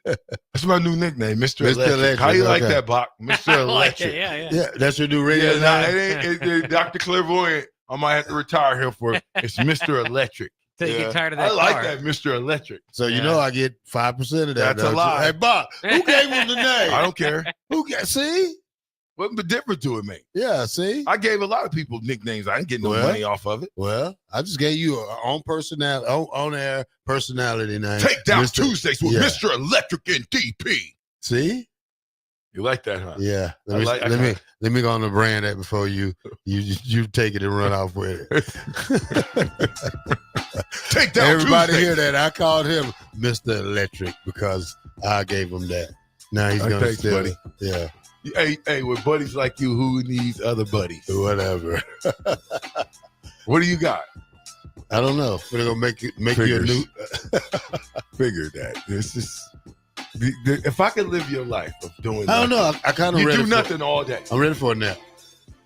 That's my new nickname, Mr. Electric. How you like that, Bach? Mr. Electric. Yeah, that's your new radio. It Dr. Clairvoyant. I might have to retire here for it. It's Mr. Electric. So you get tired of that. I like that, Mr. Electric. So you know I get 5% of that. That's a lie. Hey, Bach, who gave him the name? I don't care. See? What the difference do it make? Yeah, see? I gave a lot of people nicknames. I didn't get no money off of it. Well, I just gave you an on-air personality name. Takedown Tuesdays with Mr. Electric and DP. See? You like that, huh? Yeah. Let me go on the brand that before you take it and run off with it. Takedown Everybody Tuesdays. hear that? I called him Mr. Electric because I gave him that. Now he's going to steal buddy. it. Yeah. Hey, with buddies like you, who needs other buddies? Whatever. What do you got? I don't know. We're gonna make you a new. Figure that. This is. If I could live your life of doing, I don't know. I kind of you ready do nothing all day. I'm ready for a nap.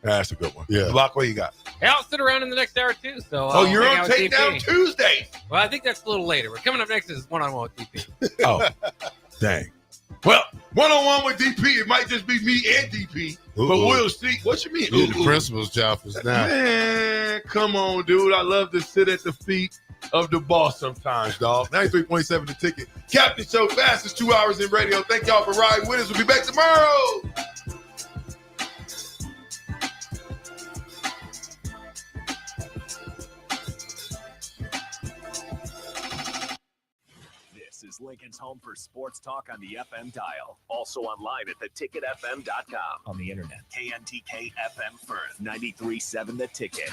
That's a good one. Yeah. Block, what you got? Hey, I'll sit around in the next hour too. So You're hang on out with Takedown DP. Tuesday. Well, I think that's a little later. We're coming up next is one-on-one with DP. Oh, dang. Well, one-on-one with DP. It might just be me and DP, but we'll see. What you mean? The principal's job is now. Man, come on, dude. I love to sit at the feet of the boss sometimes, dog. 93.7 The Ticket. Captain Show, fastest 2 hours in radio. Thank y'all for riding with us. We'll be back tomorrow. This is Lincoln's home for sports talk on the FM dial. Also online at theticketfm.com. On the internet, KNTK FM Firth, 93.7 The Ticket.